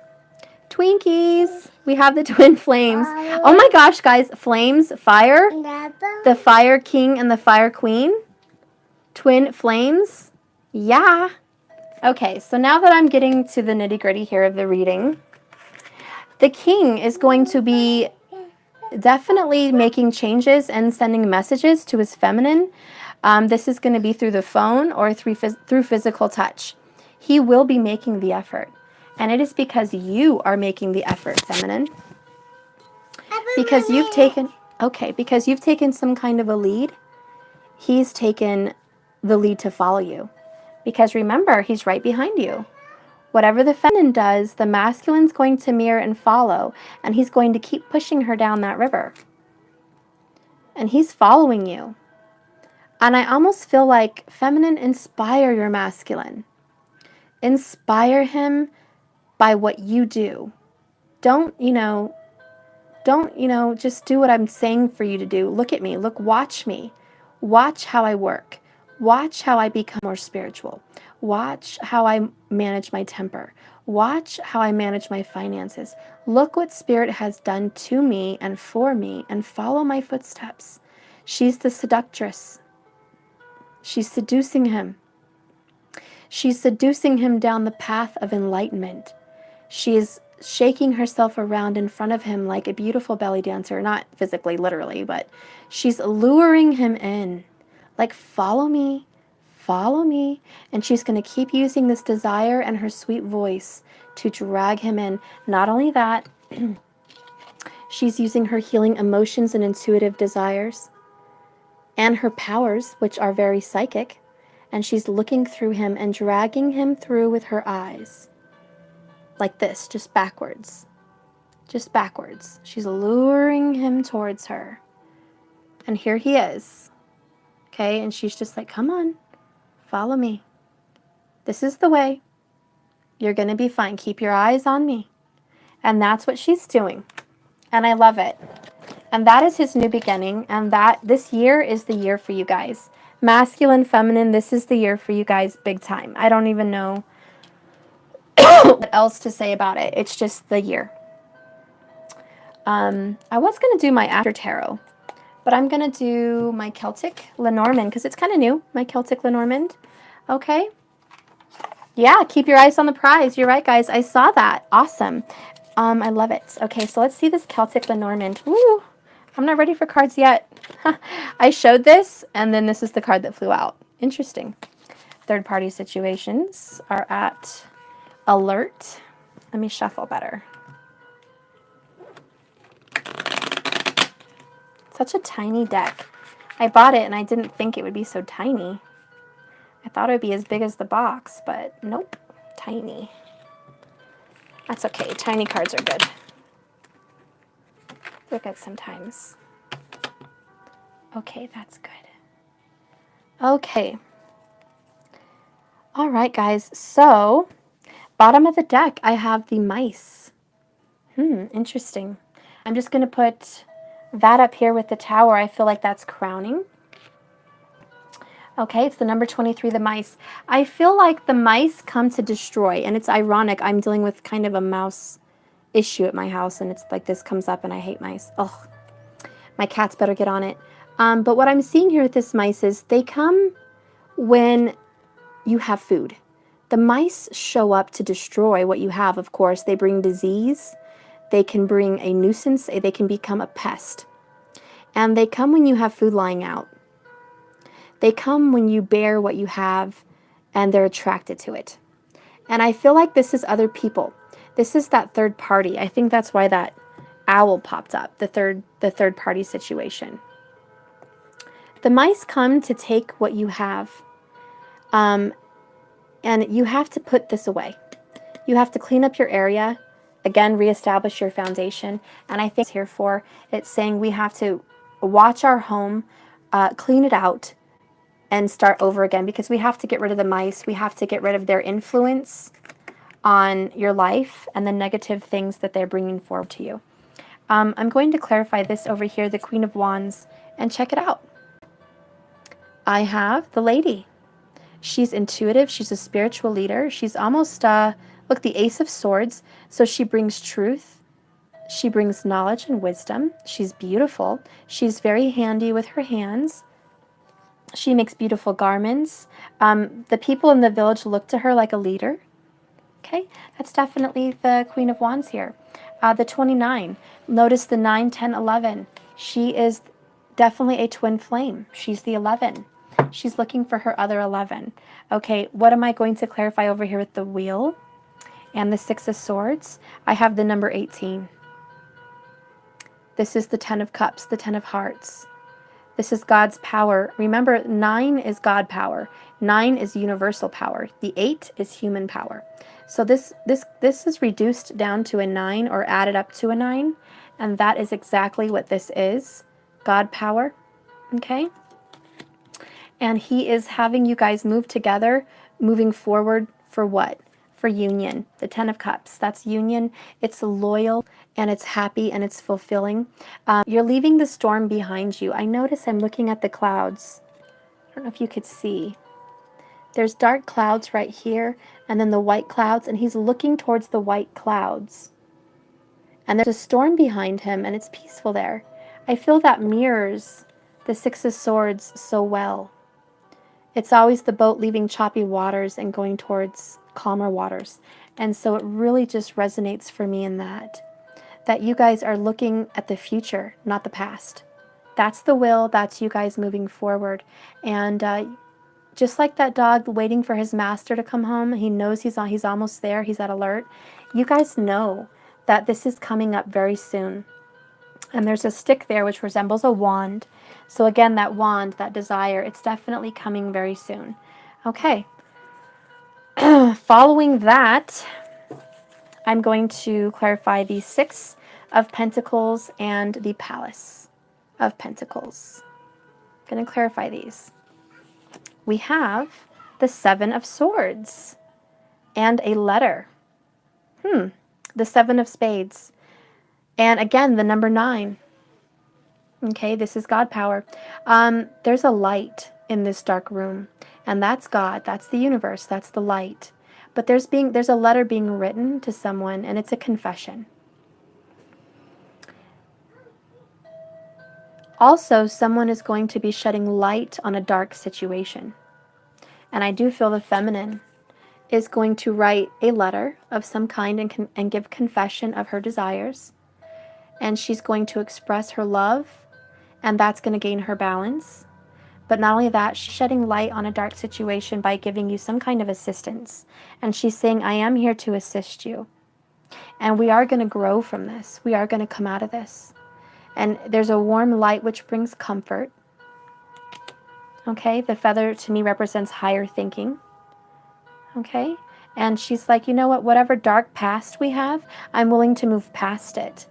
Twinkies. We have the twin flames. Oh my gosh, guys. Flames, fire. The fire king and the fire queen. Twin flames. Yeah. Okay, so now that I'm getting to the nitty-gritty here of the reading, the king is going to be definitely making changes and sending messages to his feminine. This is going to be through the phone or through physical touch. He will be making the effort. And it is because you are making the effort, feminine. Because you've taken, okay, because you've taken some kind of a lead, he's taken the lead to follow you. Because remember, he's right behind you. Whatever the feminine does, the masculine's going to mirror and follow, and he's going to keep pushing her down that river. And he's following you. And I almost feel like feminine, inspire your masculine. Inspire him by what you do. Don't, just do what I'm saying for you to do. Look at me. Look, watch me. Watch how I work. Watch how I become more spiritual. Watch how I manage my temper. Watch how I manage my finances. Look what Spirit has done to me and follow my footsteps. She's the seductress. She's seducing him. She's seducing him down the path of enlightenment. She is shaking herself around in front of him like a beautiful belly dancer, not physically, literally, but she's luring him in. Like, follow me, and she's going to keep using this desire and her sweet voice to drag him in. Not only that, she's using her healing emotions and intuitive desires and her powers, which are very psychic, and she's looking through him and dragging him through with her eyes. Like this, just backwards. Just backwards. She's luring him towards her. And here he is. Okay, and she's just like, come on, follow me. This is the way. You're going to be fine. Keep your eyes on me. And that's what she's doing. And I love it. And that is his new beginning. And that this year is the year for you guys. Masculine, feminine, this is the year for you guys big time. I don't even know what else to say about it. It's just the year. I was going to do my after tarot, but I'm going to do my Celtic Lenormand because it's kind of new, my Celtic Lenormand. Okay. Yeah, keep your eyes on the prize. You're right, guys. I saw that. Awesome. I love it. Okay, so let's see this Celtic Lenormand. Woo! I'm not ready for cards yet. I showed this, and then this is the card that flew out. Interesting. Third-party situations are at alert. Let me shuffle better. Such a tiny deck. I bought it, and I didn't think it would be so tiny. I thought it would be as big as the box, but nope. Tiny. That's okay. Tiny cards are good. They're good sometimes. Okay, that's good. Okay. All right, guys. So, bottom of the deck, I have the mice. Interesting. I'm just going to put that up here with the tower. I feel like that's crowning. Okay, it's the number 23, the mice. I feel like the mice come to destroy, and it's ironic. I'm dealing with kind of a mouse issue at my house, and it's like this comes up, and I hate mice. Ugh, my cats better get on it. But what I'm seeing here with this mice is they come when you have food. The mice show up to destroy what you have, of course. They bring disease. They can bring a nuisance. They can become a pest. And they come when you have food lying out. They come when you bear what you have, and they're attracted to it. And I feel like this is other people. This is that third party. I think that's why that owl popped up, the third party situation. The mice come to take what you have, and you have to put this away. You have to clean up your area, again, reestablish your foundation. And I think it's here for, it's saying we have to watch our home, clean it out, and start over again, because we have to get rid of the mice. We have to get rid of their influence on your life and the negative things that they're bringing forward to you. I'm going to clarify this over here, the Queen of Wands, and check it out. I have the lady. She's intuitive. She's a spiritual leader. She's almost, look, the Ace of Swords. So she brings truth. She brings knowledge and wisdom. She's beautiful. She's very handy with her hands. She makes beautiful garments. The people in the village look to her like a leader. Okay, that's definitely the Queen of Wands here. The 29. Notice the 9, 10, 11. She is definitely a twin flame. She's the 11. She's looking for her other 11. Okay, what am I going to clarify over here with the wheel and the 6 of Swords? I have the number 18. This is the Ten of Cups, the Ten of Hearts. This is God's power. Remember, 9 is God power. 9 is universal power. The 8 is human power. So this is reduced down to a 9 or added up to a 9, and that is exactly what this is. God power. Okay? And he is having you guys move together, moving forward for what? For union. The Ten of Cups. That's union. It's loyal and it's happy and it's fulfilling. You're leaving the storm behind you. I notice I'm looking at the clouds. I don't know if you could see. There's dark clouds right here and then the white clouds, and he's looking towards the white clouds. And there's a storm behind him and it's peaceful there. I feel that mirrors the Six of Swords so well. It's always the boat leaving choppy waters and going towards calmer waters. And so it really just resonates for me in that you guys are looking at the future, not the past. That's the will. That's you guys moving forward. And just like that dog waiting for his master to come home, he knows he's almost there. He's at alert. You guys know that this is coming up very soon. And there's a stick there which resembles a wand. So again, that wand, that desire, it's definitely coming very soon. Okay. Following that, I'm going to clarify the Six of Pentacles and the Palace of Pentacles. I'm going to clarify these. We have the Seven of Swords and a letter. The Seven of Spades. And again, the number 9. Okay, this is God power. There's a light in this dark room, and that's God. That's the universe. That's the light. But there's a letter being written to someone, and it's a confession. Also, someone is going to be shedding light on a dark situation. And I do feel the feminine is going to write a letter of some kind and give confession of her desires. And she's going to express her love, and that's going to gain her balance. But not only that, she's shedding light on a dark situation by giving you some kind of assistance. And she's saying, I am here to assist you. And we are going to grow from this. We are going to come out of this. And there's a warm light which brings comfort. Okay, the feather to me represents higher thinking. Okay, and she's like, you know what, whatever dark past we have, I'm willing to move past it.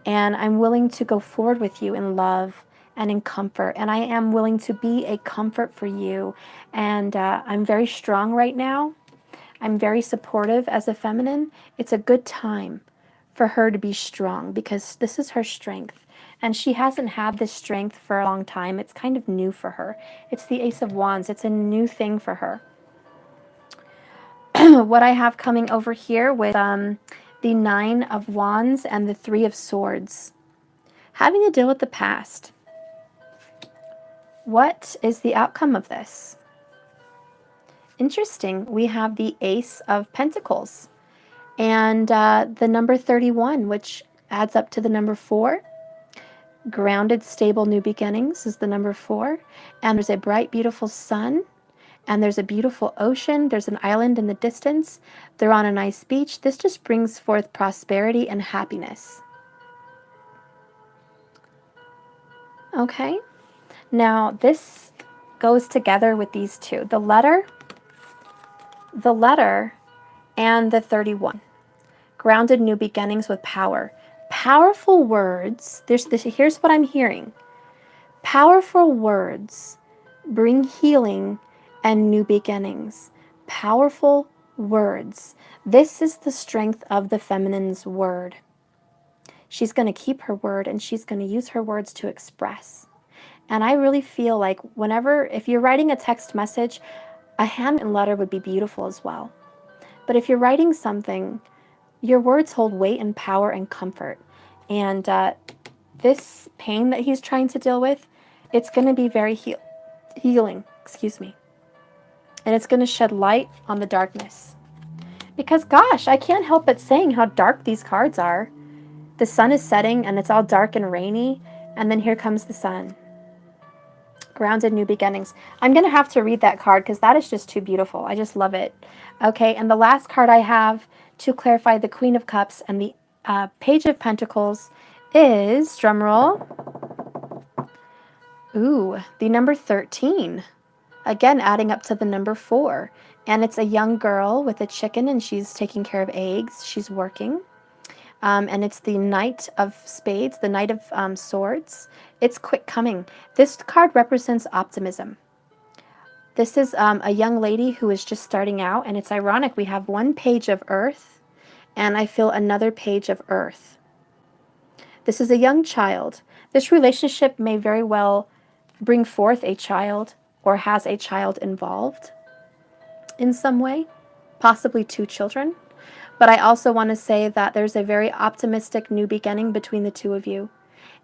And I'm willing to go forward with you in love and in comfort. And I am willing to be a comfort for you. And I'm very strong right now. I'm very supportive as a feminine. It's a good time for her to be strong because this is her strength. And she hasn't had this strength for a long time. It's kind of new for her. It's the Ace of Wands. It's a new thing for her. What I have coming over here with the Nine of Wands and the Three of Swords. Having to deal with the past. What is the outcome of this? Interesting. We have the Ace of Pentacles and the number 31, which adds up to the number 4. Grounded, stable, new beginnings is the number 4. And there's a bright, beautiful sun. And there's a beautiful ocean. There's an island in the distance. They're on a nice beach. This just brings forth prosperity and happiness. Okay. Now, this goes together with these two. The letter, and the 31. Grounded, new beginnings with power. Powerful words. Here's what I'm hearing. Powerful words bring healing and new beginnings. Powerful words. This is the strength of the feminine's word. She's going to keep her word and she's going to use her words to express. And I really feel like if you're writing a text message, a handwritten letter would be beautiful as well. But if you're writing something, your words hold weight and power and comfort. And this pain that he's trying to deal with, it's going to be very healing. Excuse me. And it's going to shed light on the darkness. Because gosh, I can't help but saying how dark these cards are. The sun is setting and it's all dark and rainy. And then here comes the sun. Grounded, new beginnings. I'm going to have to read that card because that is just too beautiful. I just love it. Okay, and the last card I have to clarify the Queen of Cups and the Page of Pentacles is, drumroll, ooh, the number 13. Again, adding up to the number 4. And it's a young girl with a chicken, and she's taking care of eggs. She's working. And it's the Knight of Spades, the Knight of Swords. It's quick coming. This card represents optimism. This is a young lady who is just starting out, and it's ironic. We have one page of Earth, and I feel another page of Earth. This is a young child. This relationship may very well bring forth a child or has a child involved in some way, possibly 2 children. But I also want to say that there's a very optimistic new beginning between the 2 of you.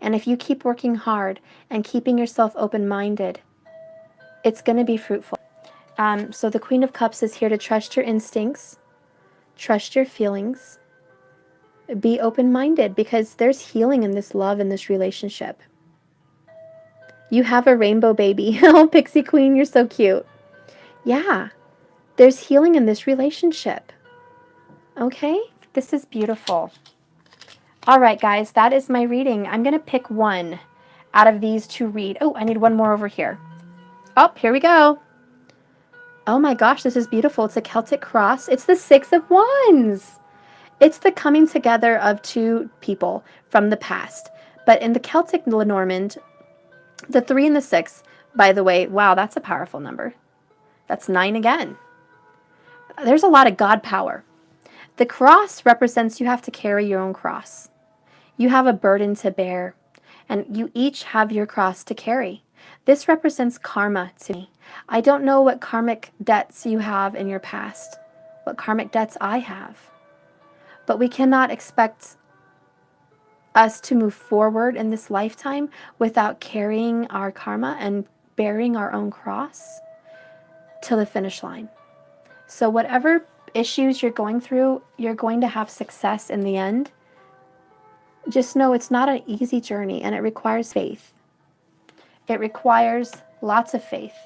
And if you keep working hard and keeping yourself open-minded, it's going to be fruitful. So the Queen of Cups is here to trust your instincts, trust your feelings, be open-minded, because there's healing in this love, in this relationship. You have a rainbow baby. Oh, Pixie Queen, you're so cute. Yeah, there's healing in this relationship. Okay, this is beautiful. All right, guys, that is my reading. I'm going to pick one out of these to read. Oh, I need one more over here. Oh, here we go. Oh my gosh, this is beautiful. It's a Celtic cross. It's the 6 of Wands. It's the coming together of 2 people from the past. But in the Celtic Lenormand, the 3 and the 6, by the way, wow, that's a powerful number. That's 9 again. There's a lot of God power. The cross represents you have to carry your own cross. You have a burden to bear, and you each have your cross to carry. This represents karma to me. I don't know what karmic debts you have in your past, what karmic debts I have, but we cannot expect us to move forward in this lifetime without carrying our karma and bearing our own cross to the finish line. So whatever issues you're going through, you're going to have success in the end. Just know it's not an easy journey, and it requires faith. It requires lots of faith.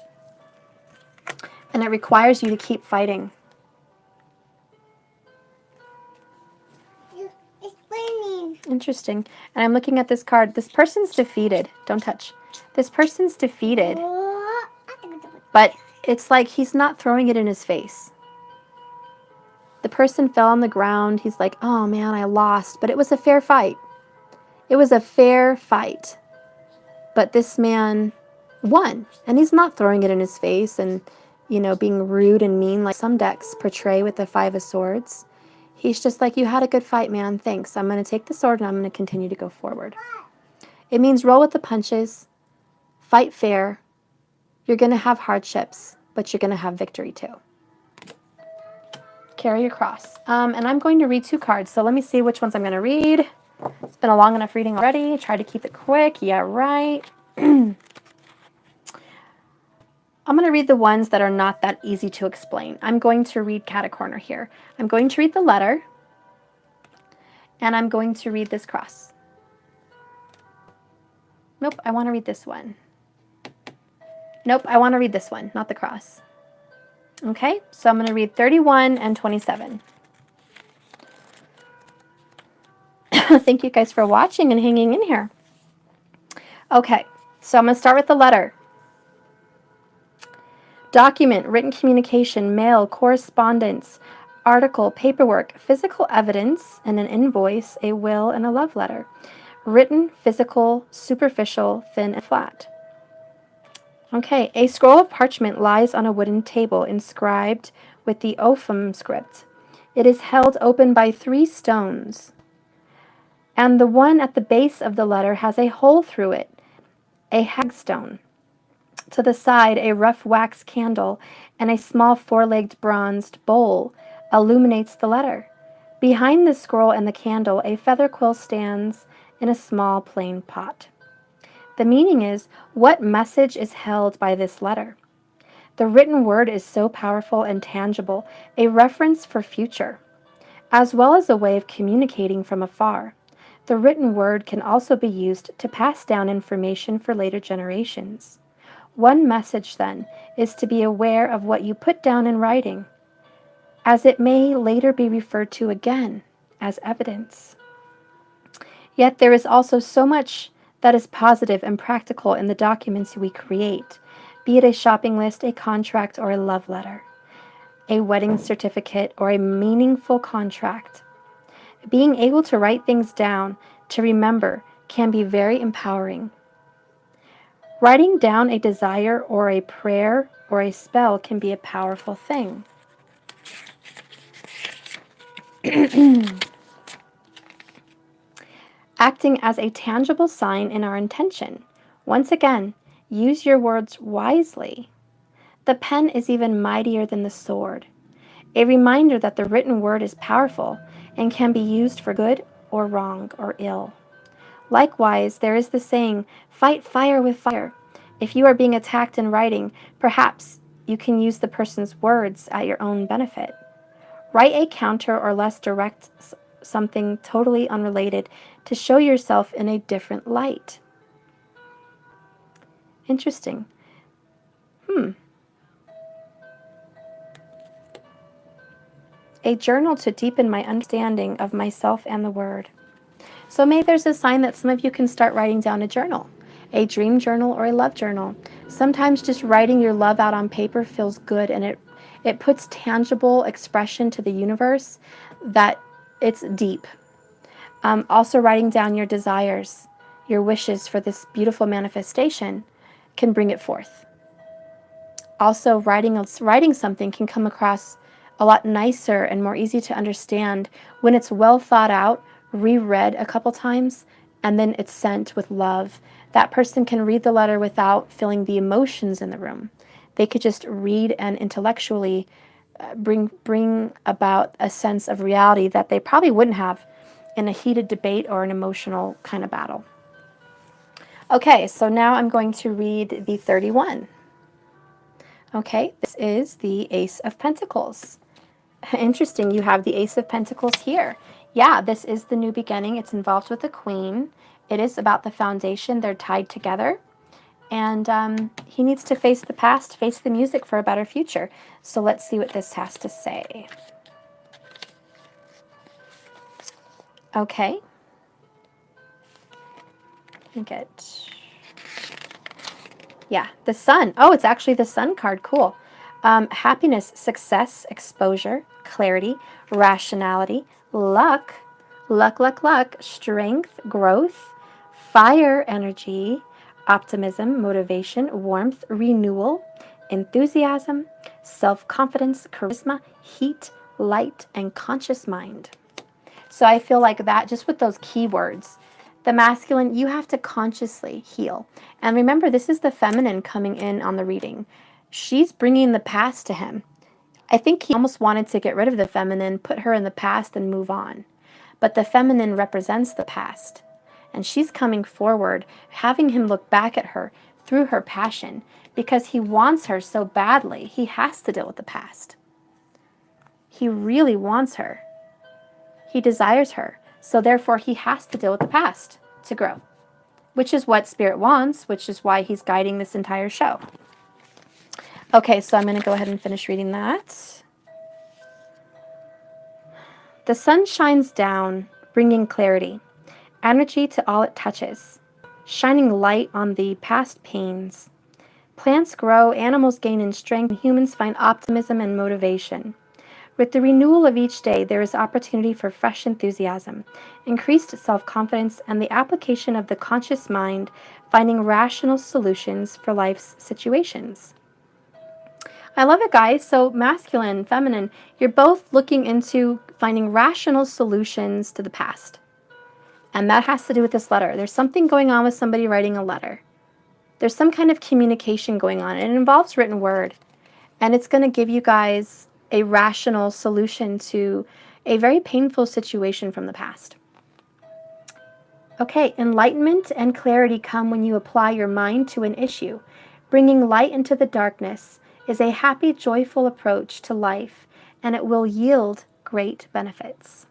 And it requires you to keep fighting. It's raining. Interesting. And I'm looking at this card. This person's defeated. Don't touch. This person's defeated. But it's like he's not throwing it in his face. The person fell on the ground. He's like, oh man, I lost. But it was a fair fight. It was a fair fight. But this man won. And he's not throwing it in his face and, you know, being rude and mean like some decks portray with the 5 of Swords. He's just like, you had a good fight, man. Thanks. I'm going to take the sword and I'm going to continue to go forward. It means roll with the punches. Fight fair. You're going to have hardships, but you're going to have victory too. Carry your cross. And I'm going to read 2 cards. So let me see which ones I'm going to read. It's been a long enough reading already. Try to keep it quick. Yeah, right. I'm going to read the ones that are not that easy to explain. I'm going to read Catacorner here. I'm going to read the letter. And I'm going to read this cross. Nope, I want to read this one. Nope, I want to read this one, not the cross. Okay, so I'm going to read 31 and 27. Thank you guys for watching and hanging in here. Okay, so I'm going to start with the letter. Document, written communication, mail, correspondence, article, paperwork, physical evidence, and an invoice, a will, and a love letter. Written, physical, superficial, thin, and flat. Okay, a scroll of parchment lies on a wooden table inscribed with the Opham script. It is held open by 3 stones, and the one at the base of the letter has a hole through it, a hagstone. To the side, a rough wax candle and a small 4-legged bronzed bowl illuminates the letter. Behind the scroll and the candle, a feather quill stands in a small plain pot. The meaning is, what message is held by this letter? The written word is so powerful and tangible, a reference for future, as well as a way of communicating from afar. The written word can also be used to pass down information for later generations. One message, then, is to be aware of what you put down in writing, as it may later be referred to again as evidence. Yet there is also so much that is positive and practical in the documents we create, be it a shopping list, a contract, or a love letter, a wedding certificate, or a meaningful contract. Being able to write things down to remember can be very empowering. Writing down a desire or a prayer or a spell can be a powerful thing. Acting as a tangible sign in our intention. Once again, use your words wisely. The pen is even mightier than the sword, a reminder that the written word is powerful and can be used for good or wrong or ill. Likewise, there is the saying, fight fire with fire. If you are being attacked in writing, perhaps you can use the person's words at your own benefit. Write a counter or less direct something totally unrelated to show yourself in a different light. Interesting. A journal to deepen my understanding of myself and the word. So maybe there's a sign that some of you can start writing down a journal, a dream journal or a love journal. Sometimes just writing your love out on paper feels good, and it puts tangible expression to the universe that it's deep. Also, writing down your desires, your wishes for this beautiful manifestation can bring it forth. Also, writing something can come across a lot nicer and more easy to understand when it's well thought out, reread a couple times, and then it's sent with love. That person can read the letter without feeling the emotions in the room. They could just read and intellectually bring about a sense of reality that they probably wouldn't have in a heated debate or an emotional kind of battle. Okay, so now I'm going to read the 31. Okay, this is the Ace of Pentacles. Interesting, you have the Ace of Pentacles here. Yeah, this is the new beginning. It's involved with the Queen. It is about the foundation. They're tied together. And he needs to face the past, face the music for a better future. So let's see what this has to say. Okay. Yeah, the Sun. Oh, it's actually the Sun card. Cool. Happiness, success, exposure, clarity, rationality, luck, strength, growth, fire energy, optimism, motivation, warmth, renewal, enthusiasm, self-confidence, charisma, heat, light, and conscious mind. So I feel like that, just with those keywords, the masculine, you have to consciously heal. And remember, this is the feminine coming in on the reading. She's bringing the past to him. I think he almost wanted to get rid of the feminine, put her in the past, and move on. But the feminine represents the past. And she's coming forward, having him look back at her through her passion, because he wants her so badly. He has to deal with the past. He really wants her. He desires her. So therefore, he has to deal with the past to grow, which is what Spirit wants, which is why he's guiding this entire show. Okay, so I'm going to go ahead and finish reading that. The sun shines down, bringing clarity, energy to all it touches, shining light on the past pains. Plants grow, animals gain in strength, and humans find optimism and motivation. With the renewal of each day, there is opportunity for fresh enthusiasm, increased self-confidence, and the application of the conscious mind, finding rational solutions for life's situations. I love it, guys. So masculine, feminine, you're both looking into finding rational solutions to the past. And that has to do with this letter. There's something going on with somebody writing a letter. There's some kind of communication going on. And it involves written word. And it's going to give you guys a rational solution to a very painful situation from the past. Okay, enlightenment and clarity come when you apply your mind to an issue. Bringing light into the darkness is a happy, joyful approach to life, and it will yield great benefits.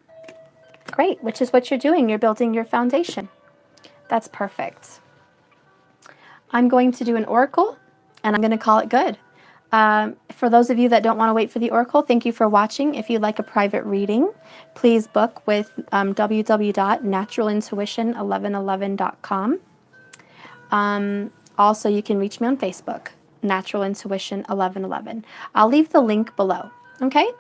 Great, which is what you're doing. You're building your foundation. That's perfect. I'm going to do an oracle, and I'm going to call it good. For those of you that don't want to wait for the oracle, thank you for watching. If you'd like a private reading, please book with www.naturalintuition1111.com. Also, you can reach me on Facebook, Natural Intuition 1111. I'll leave the link below, okay?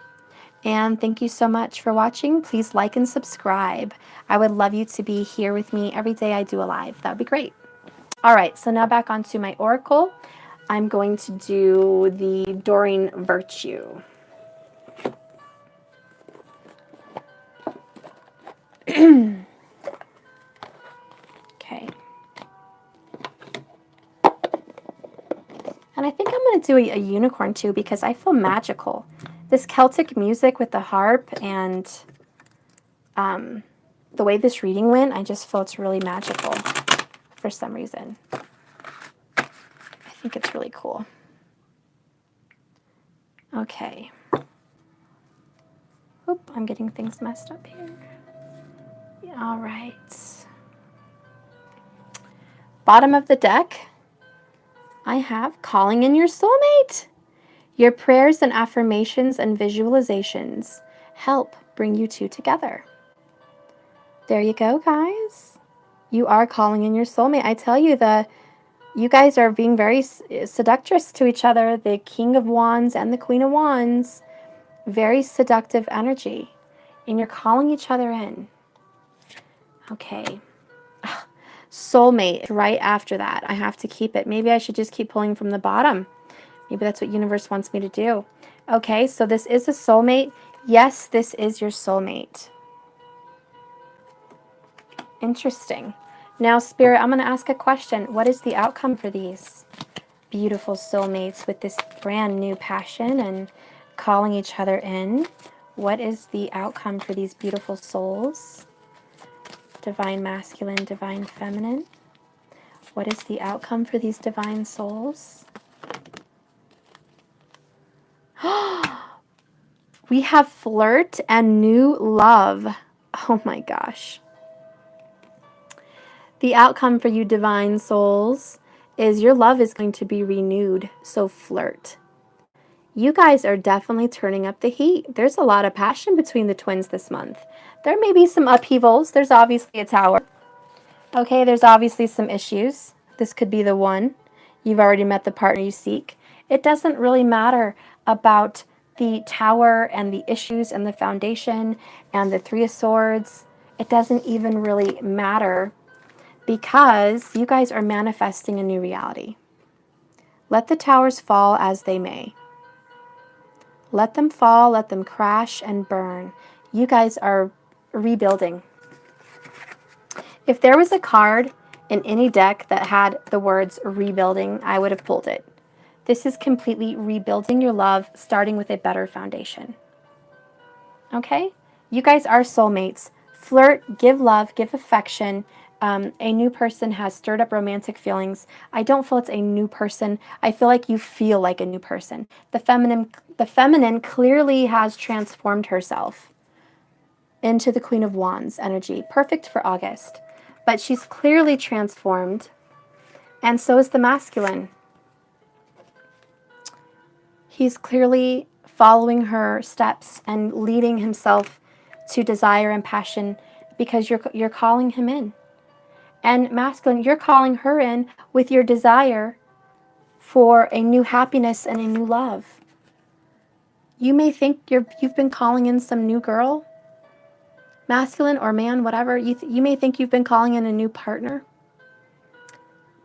And thank you so much for watching. Please like and subscribe. I would love you to be here with me every day I do a live. That would be great. All right, so now back onto my oracle. I'm going to do the Doreen Virtue. Okay. And I think I'm going to do a unicorn too because I feel magical. This Celtic music with the harp and the way this reading went, I just feel it's really magical for some reason. I think it's really cool. Okay. Oop, I'm getting things messed up here. All right. Bottom of the deck, I have calling in your soulmate. Your prayers and affirmations and visualizations help bring you two together. There you go, guys. You are calling in your soulmate. I tell you, you guys are being very seductress to each other. The King of Wands and the Queen of Wands. Very seductive energy. And you're calling each other in. Okay. Soulmate right after that. I have to keep it. Maybe I should just keep pulling from the bottom. Maybe that's what universe wants me to do. Okay, so this is a soulmate. Yes, this is your soulmate. Interesting. Now, Spirit, I'm going to ask a question. What is the outcome for these beautiful soulmates with this brand new passion and calling each other in? What is the outcome for these beautiful souls? Divine masculine, divine feminine. What is the outcome for these divine souls? We have flirt and new love. Oh my gosh. The outcome for you divine souls is your love is going to be renewed. So flirt. You guys are definitely turning up the heat. There's a lot of passion between the twins this month. There may be some upheavals. There's obviously a tower. Okay, there's obviously some issues. This could be the one. You've already met the partner you seek. It doesn't really matter about the tower and the issues and the foundation and the Three of Swords. It doesn't even really matter because you guys are manifesting a new reality. Let the towers fall as they may. Let them fall, let them crash and burn. You guys are rebuilding. If there was a card in any deck that had the words rebuilding, I would have pulled it. This is completely rebuilding your love, starting with a better foundation. Okay? You guys are soulmates. Flirt, give love, give affection. A new person has stirred up romantic feelings. I don't feel it's a new person. I feel like you feel like a new person. The feminine clearly has transformed herself into the Queen of Wands energy. Perfect for August. But she's clearly transformed. And so is the masculine. He's clearly following her steps and leading himself to desire and passion because you're calling him in. And masculine, you're calling her in with your desire for a new happiness and a new love. You may think you've been calling in some new girl, masculine or man, whatever. You may think you've been calling in a new partner.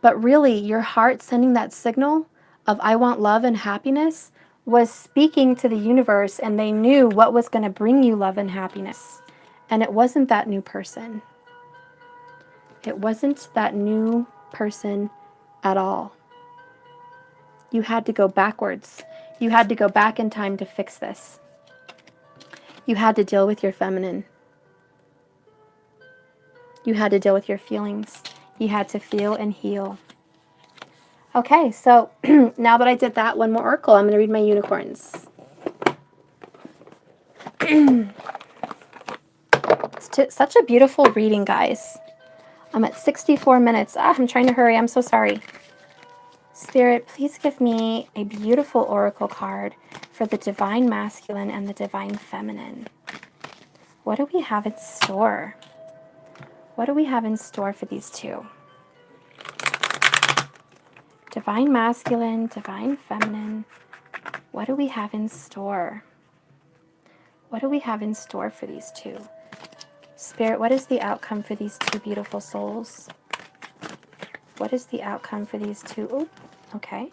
But really, your heart sending that signal of I want love and happiness was speaking to the universe, and they knew what was going to bring you love and happiness. And it wasn't that new person. It wasn't that new person at all. You had to go backwards. You had to go back in time to fix this. You had to deal with your feminine. You had to deal with your feelings. You had to feel and heal. Okay, so now that I did that, one more oracle. I'm going to read my unicorns. It's such a beautiful reading, guys. I'm at 64 minutes. I'm trying to hurry. I'm so sorry. Spirit, please give me a beautiful oracle card for the divine masculine and the divine feminine. What do we have in store? What do we have in store for these two? Divine masculine, divine feminine. What do we have in store? What do we have in store for these two? Spirit, what is the outcome for these two beautiful souls? What is the outcome for these two? Oh, okay.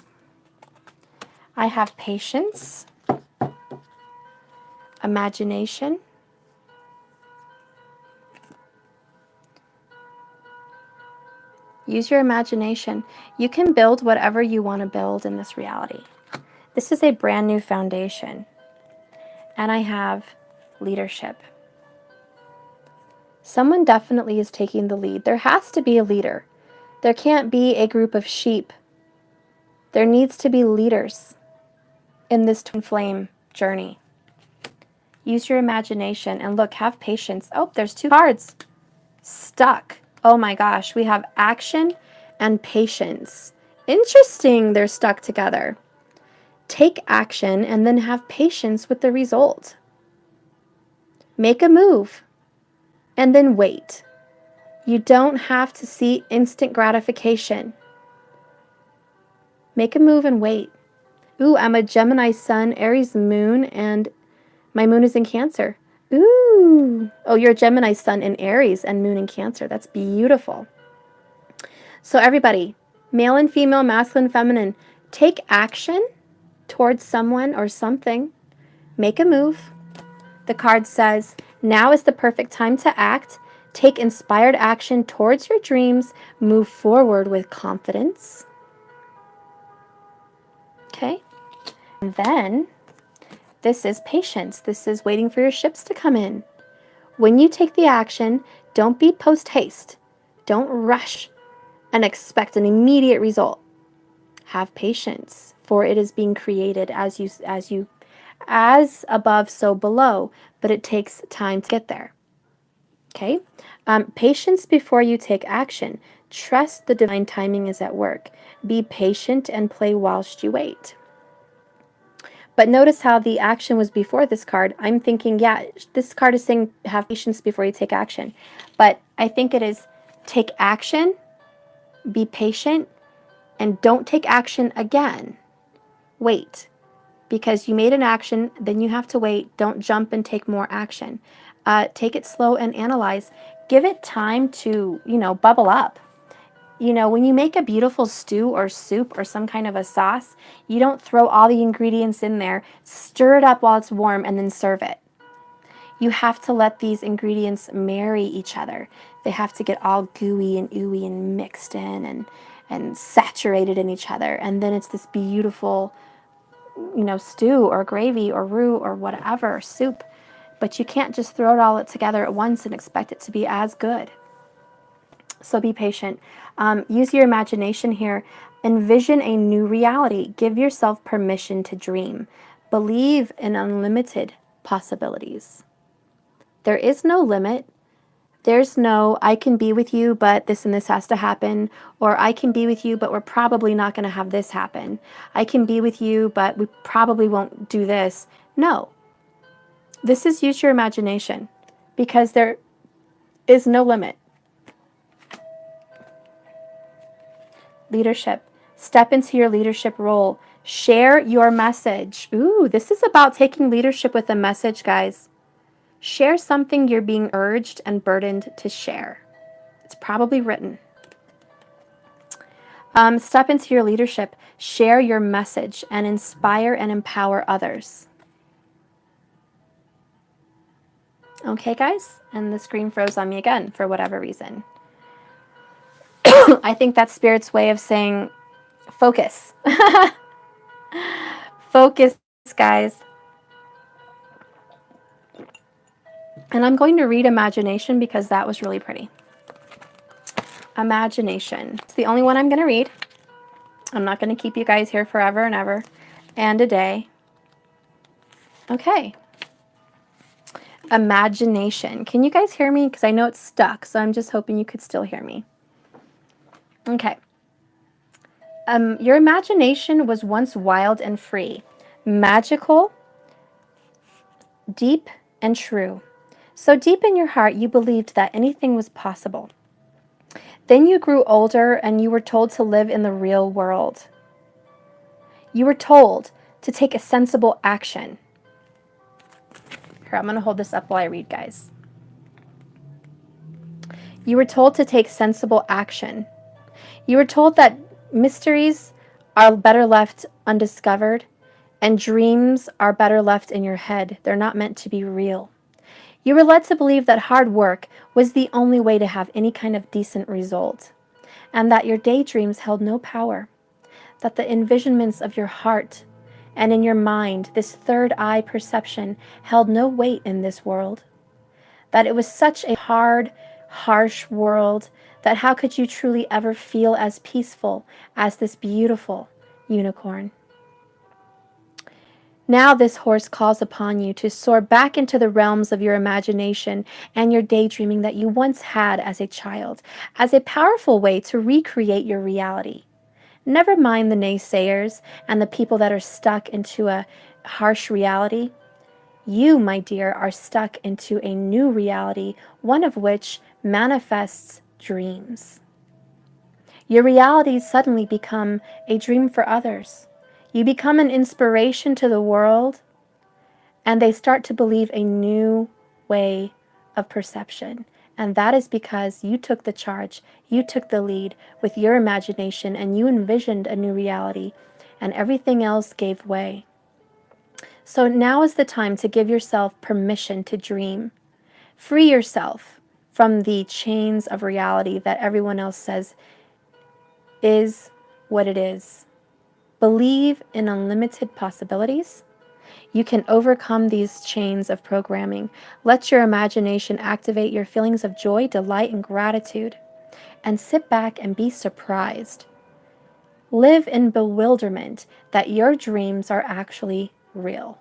I have patience, imagination, use your imagination. You can build whatever you want to build in this reality. This is a brand new foundation. And I have leadership. Someone definitely is taking the lead. There has to be a leader. There can't be a group of sheep. There needs to be leaders in this twin flame journey. Use your imagination and look, have patience. Oh, there's two cards. Stuck. Oh my gosh, we have action and patience. Interesting, they're stuck together. Take action and then have patience with the result. Make a move and then wait. You don't have to see instant gratification. Make a move and wait. Ooh, I'm a Gemini sun, Aries moon, and my moon is in Cancer. Ooh. Oh, you're a Gemini sun in Aries and moon in Cancer. That's beautiful. So everybody, male and female, masculine, feminine, take action towards someone or something. Make a move. The card says, now is the perfect time to act. Take inspired action towards your dreams. Move forward with confidence. Okay? And then, this is patience. This is waiting for your ships to come in. When you take the action, don't be post-haste. Don't rush and expect an immediate result. Have patience, for it is being created as above, so below, but it takes time to get there. Okay? Patience before you take action. Trust the divine timing is at work. Be patient and play whilst you wait. But notice how the action was before this card. I'm thinking, yeah, this card is saying have patience before you take action. But I think it is take action, be patient, and don't take action again. Wait. Because you made an action, then you have to wait. Don't jump and take more action. Take it slow and analyze. Give it time to, bubble up. When you make a beautiful stew or soup or some kind of a sauce, you don't throw all the ingredients in there, stir it up while it's warm, and then serve it. You have to let these ingredients marry each other. They have to get all gooey and ooey and mixed in and saturated in each other. And then it's this beautiful, stew or gravy or roux or whatever, soup. But you can't just throw it all together at once and expect it to be as good. So be patient. Use your imagination here. Envision a new reality. Give yourself permission to dream. Believe in unlimited possibilities. There is no limit. There's no, I can be with you, but this and this has to happen. Or I can be with you, but we're probably not going to have this happen. I can be with you, but we probably won't do this. No. This is use your imagination because there is no limit. Leadership. Step into your leadership role. Share your message. Ooh, this is about taking leadership with a message, guys. Share something you're being urged and burdened to share. It's probably written. Step into your leadership. Share your message and inspire and empower others. Okay, guys? And the screen froze on me again for whatever reason. I think that's Spirit's way of saying focus. Focus, guys. And I'm going to read Imagination because that was really pretty. Imagination. It's the only one I'm going to read. I'm not going to keep you guys here forever and ever and a day. Okay. Imagination. Can you guys hear me? Because I know it's stuck, so I'm just hoping you could still hear me. Okay. Your imagination was once wild and free, magical, deep, and true. So deep in your heart, you believed that anything was possible. Then you grew older and you were told to live in the real world. You were told to take a sensible action. Here, I'm going to hold this up while I read, guys. You were told to take sensible action. You were told that mysteries are better left undiscovered and dreams are better left in your head. They're not meant to be real. You were led to believe that hard work was the only way to have any kind of decent result, and that your daydreams held no power, that the envisionments of your heart and in your mind, this third eye perception, held no weight in this world, that it was such a hard, harsh world that how could you truly ever feel as peaceful as this beautiful unicorn? Now this horse calls upon you to soar back into the realms of your imagination and your daydreaming that you once had as a child, as a powerful way to recreate your reality. Never mind the naysayers and the people that are stuck into a harsh reality. You, my dear, are stuck into a new reality, one of which manifests dreams. Your realities suddenly become a dream for others. You become an inspiration to the world, and they start to believe a new way of perception. And that is because you took the charge, you took the lead with your imagination, and you envisioned a new reality, and everything else gave way. So now is the time to give yourself permission to dream. Free yourself from the chains of reality that everyone else says is what it is. Believe in unlimited possibilities. You can overcome these chains of programming. Let your imagination activate your feelings of joy, delight, and gratitude. And sit back and be surprised. Live in bewilderment that your dreams are actually real.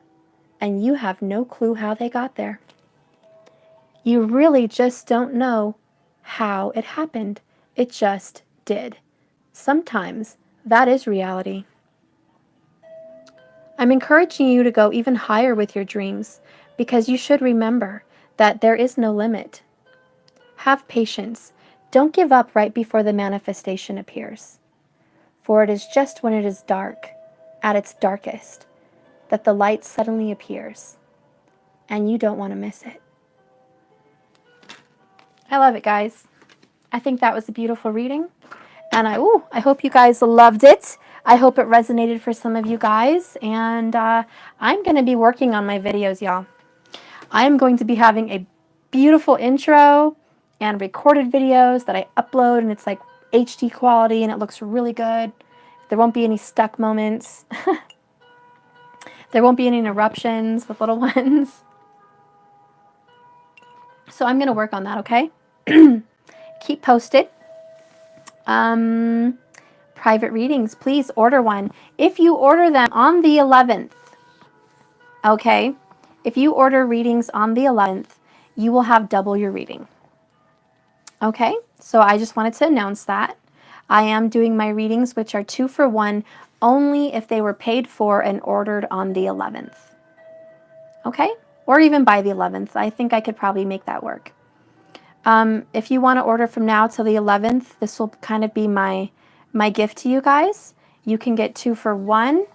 And you have no clue how they got there. You really just don't know how it happened. It just did. Sometimes that is reality. I'm encouraging you to go even higher with your dreams because you should remember that there is no limit. Have patience. Don't give up right before the manifestation appears. For it is just when it is dark, at its darkest, that the light suddenly appears, and you don't want to miss it. I love it, guys. I think that was a beautiful reading, and I hope you guys loved it. I hope it resonated for some of you guys, and I'm going to be working on my videos, y'all. I am going to be having a beautiful intro and recorded videos that I upload, and it's like HD quality, and it looks really good. There won't be any stuck moments. There won't be any interruptions with little ones. So I'm going to work on that, okay? Keep posted. Private readings, please order one. If you order them on the 11th, okay? If you order readings on the 11th, you will have double your reading. Okay? So I just wanted to announce that. I am doing my readings, which are 2 for 1, only if they were paid for and ordered on the 11th. Okay? Or even by the 11th. I think I could probably make that work. If you want to order from now till the 11th, this will kind of be my gift to you guys. You can get 2 for 1.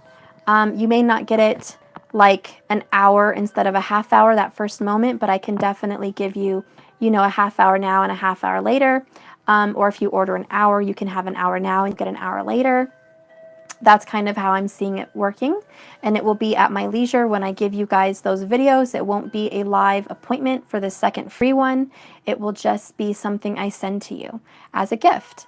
You may not get it like an hour instead of a half hour that first moment, but I can definitely give you, a half hour now and a half hour later. Or if you order an hour, you can have an hour now and get an hour later. That's kind of how I'm seeing it working. And it will be at my leisure when I give you guys those videos. It won't be a live appointment for the second free one. It will just be something I send to you as a gift.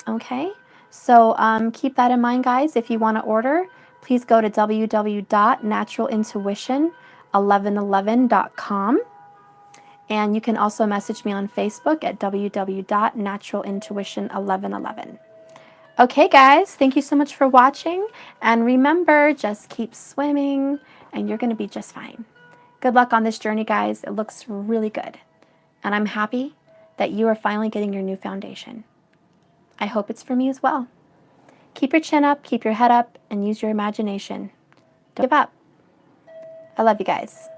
Okay? So keep that in mind, guys. If you want to order, please go to www.naturalintuition1111.com. And you can also message me on Facebook at www.naturalintuition1111. Okay, guys, thank you so much for watching. And remember, just keep swimming and you're going to be just fine. Good luck on this journey, guys. It looks really good. And I'm happy that you are finally getting your new foundation. I hope it's for me as well. Keep your chin up, keep your head up, and use your imagination. Don't give up. I love you guys.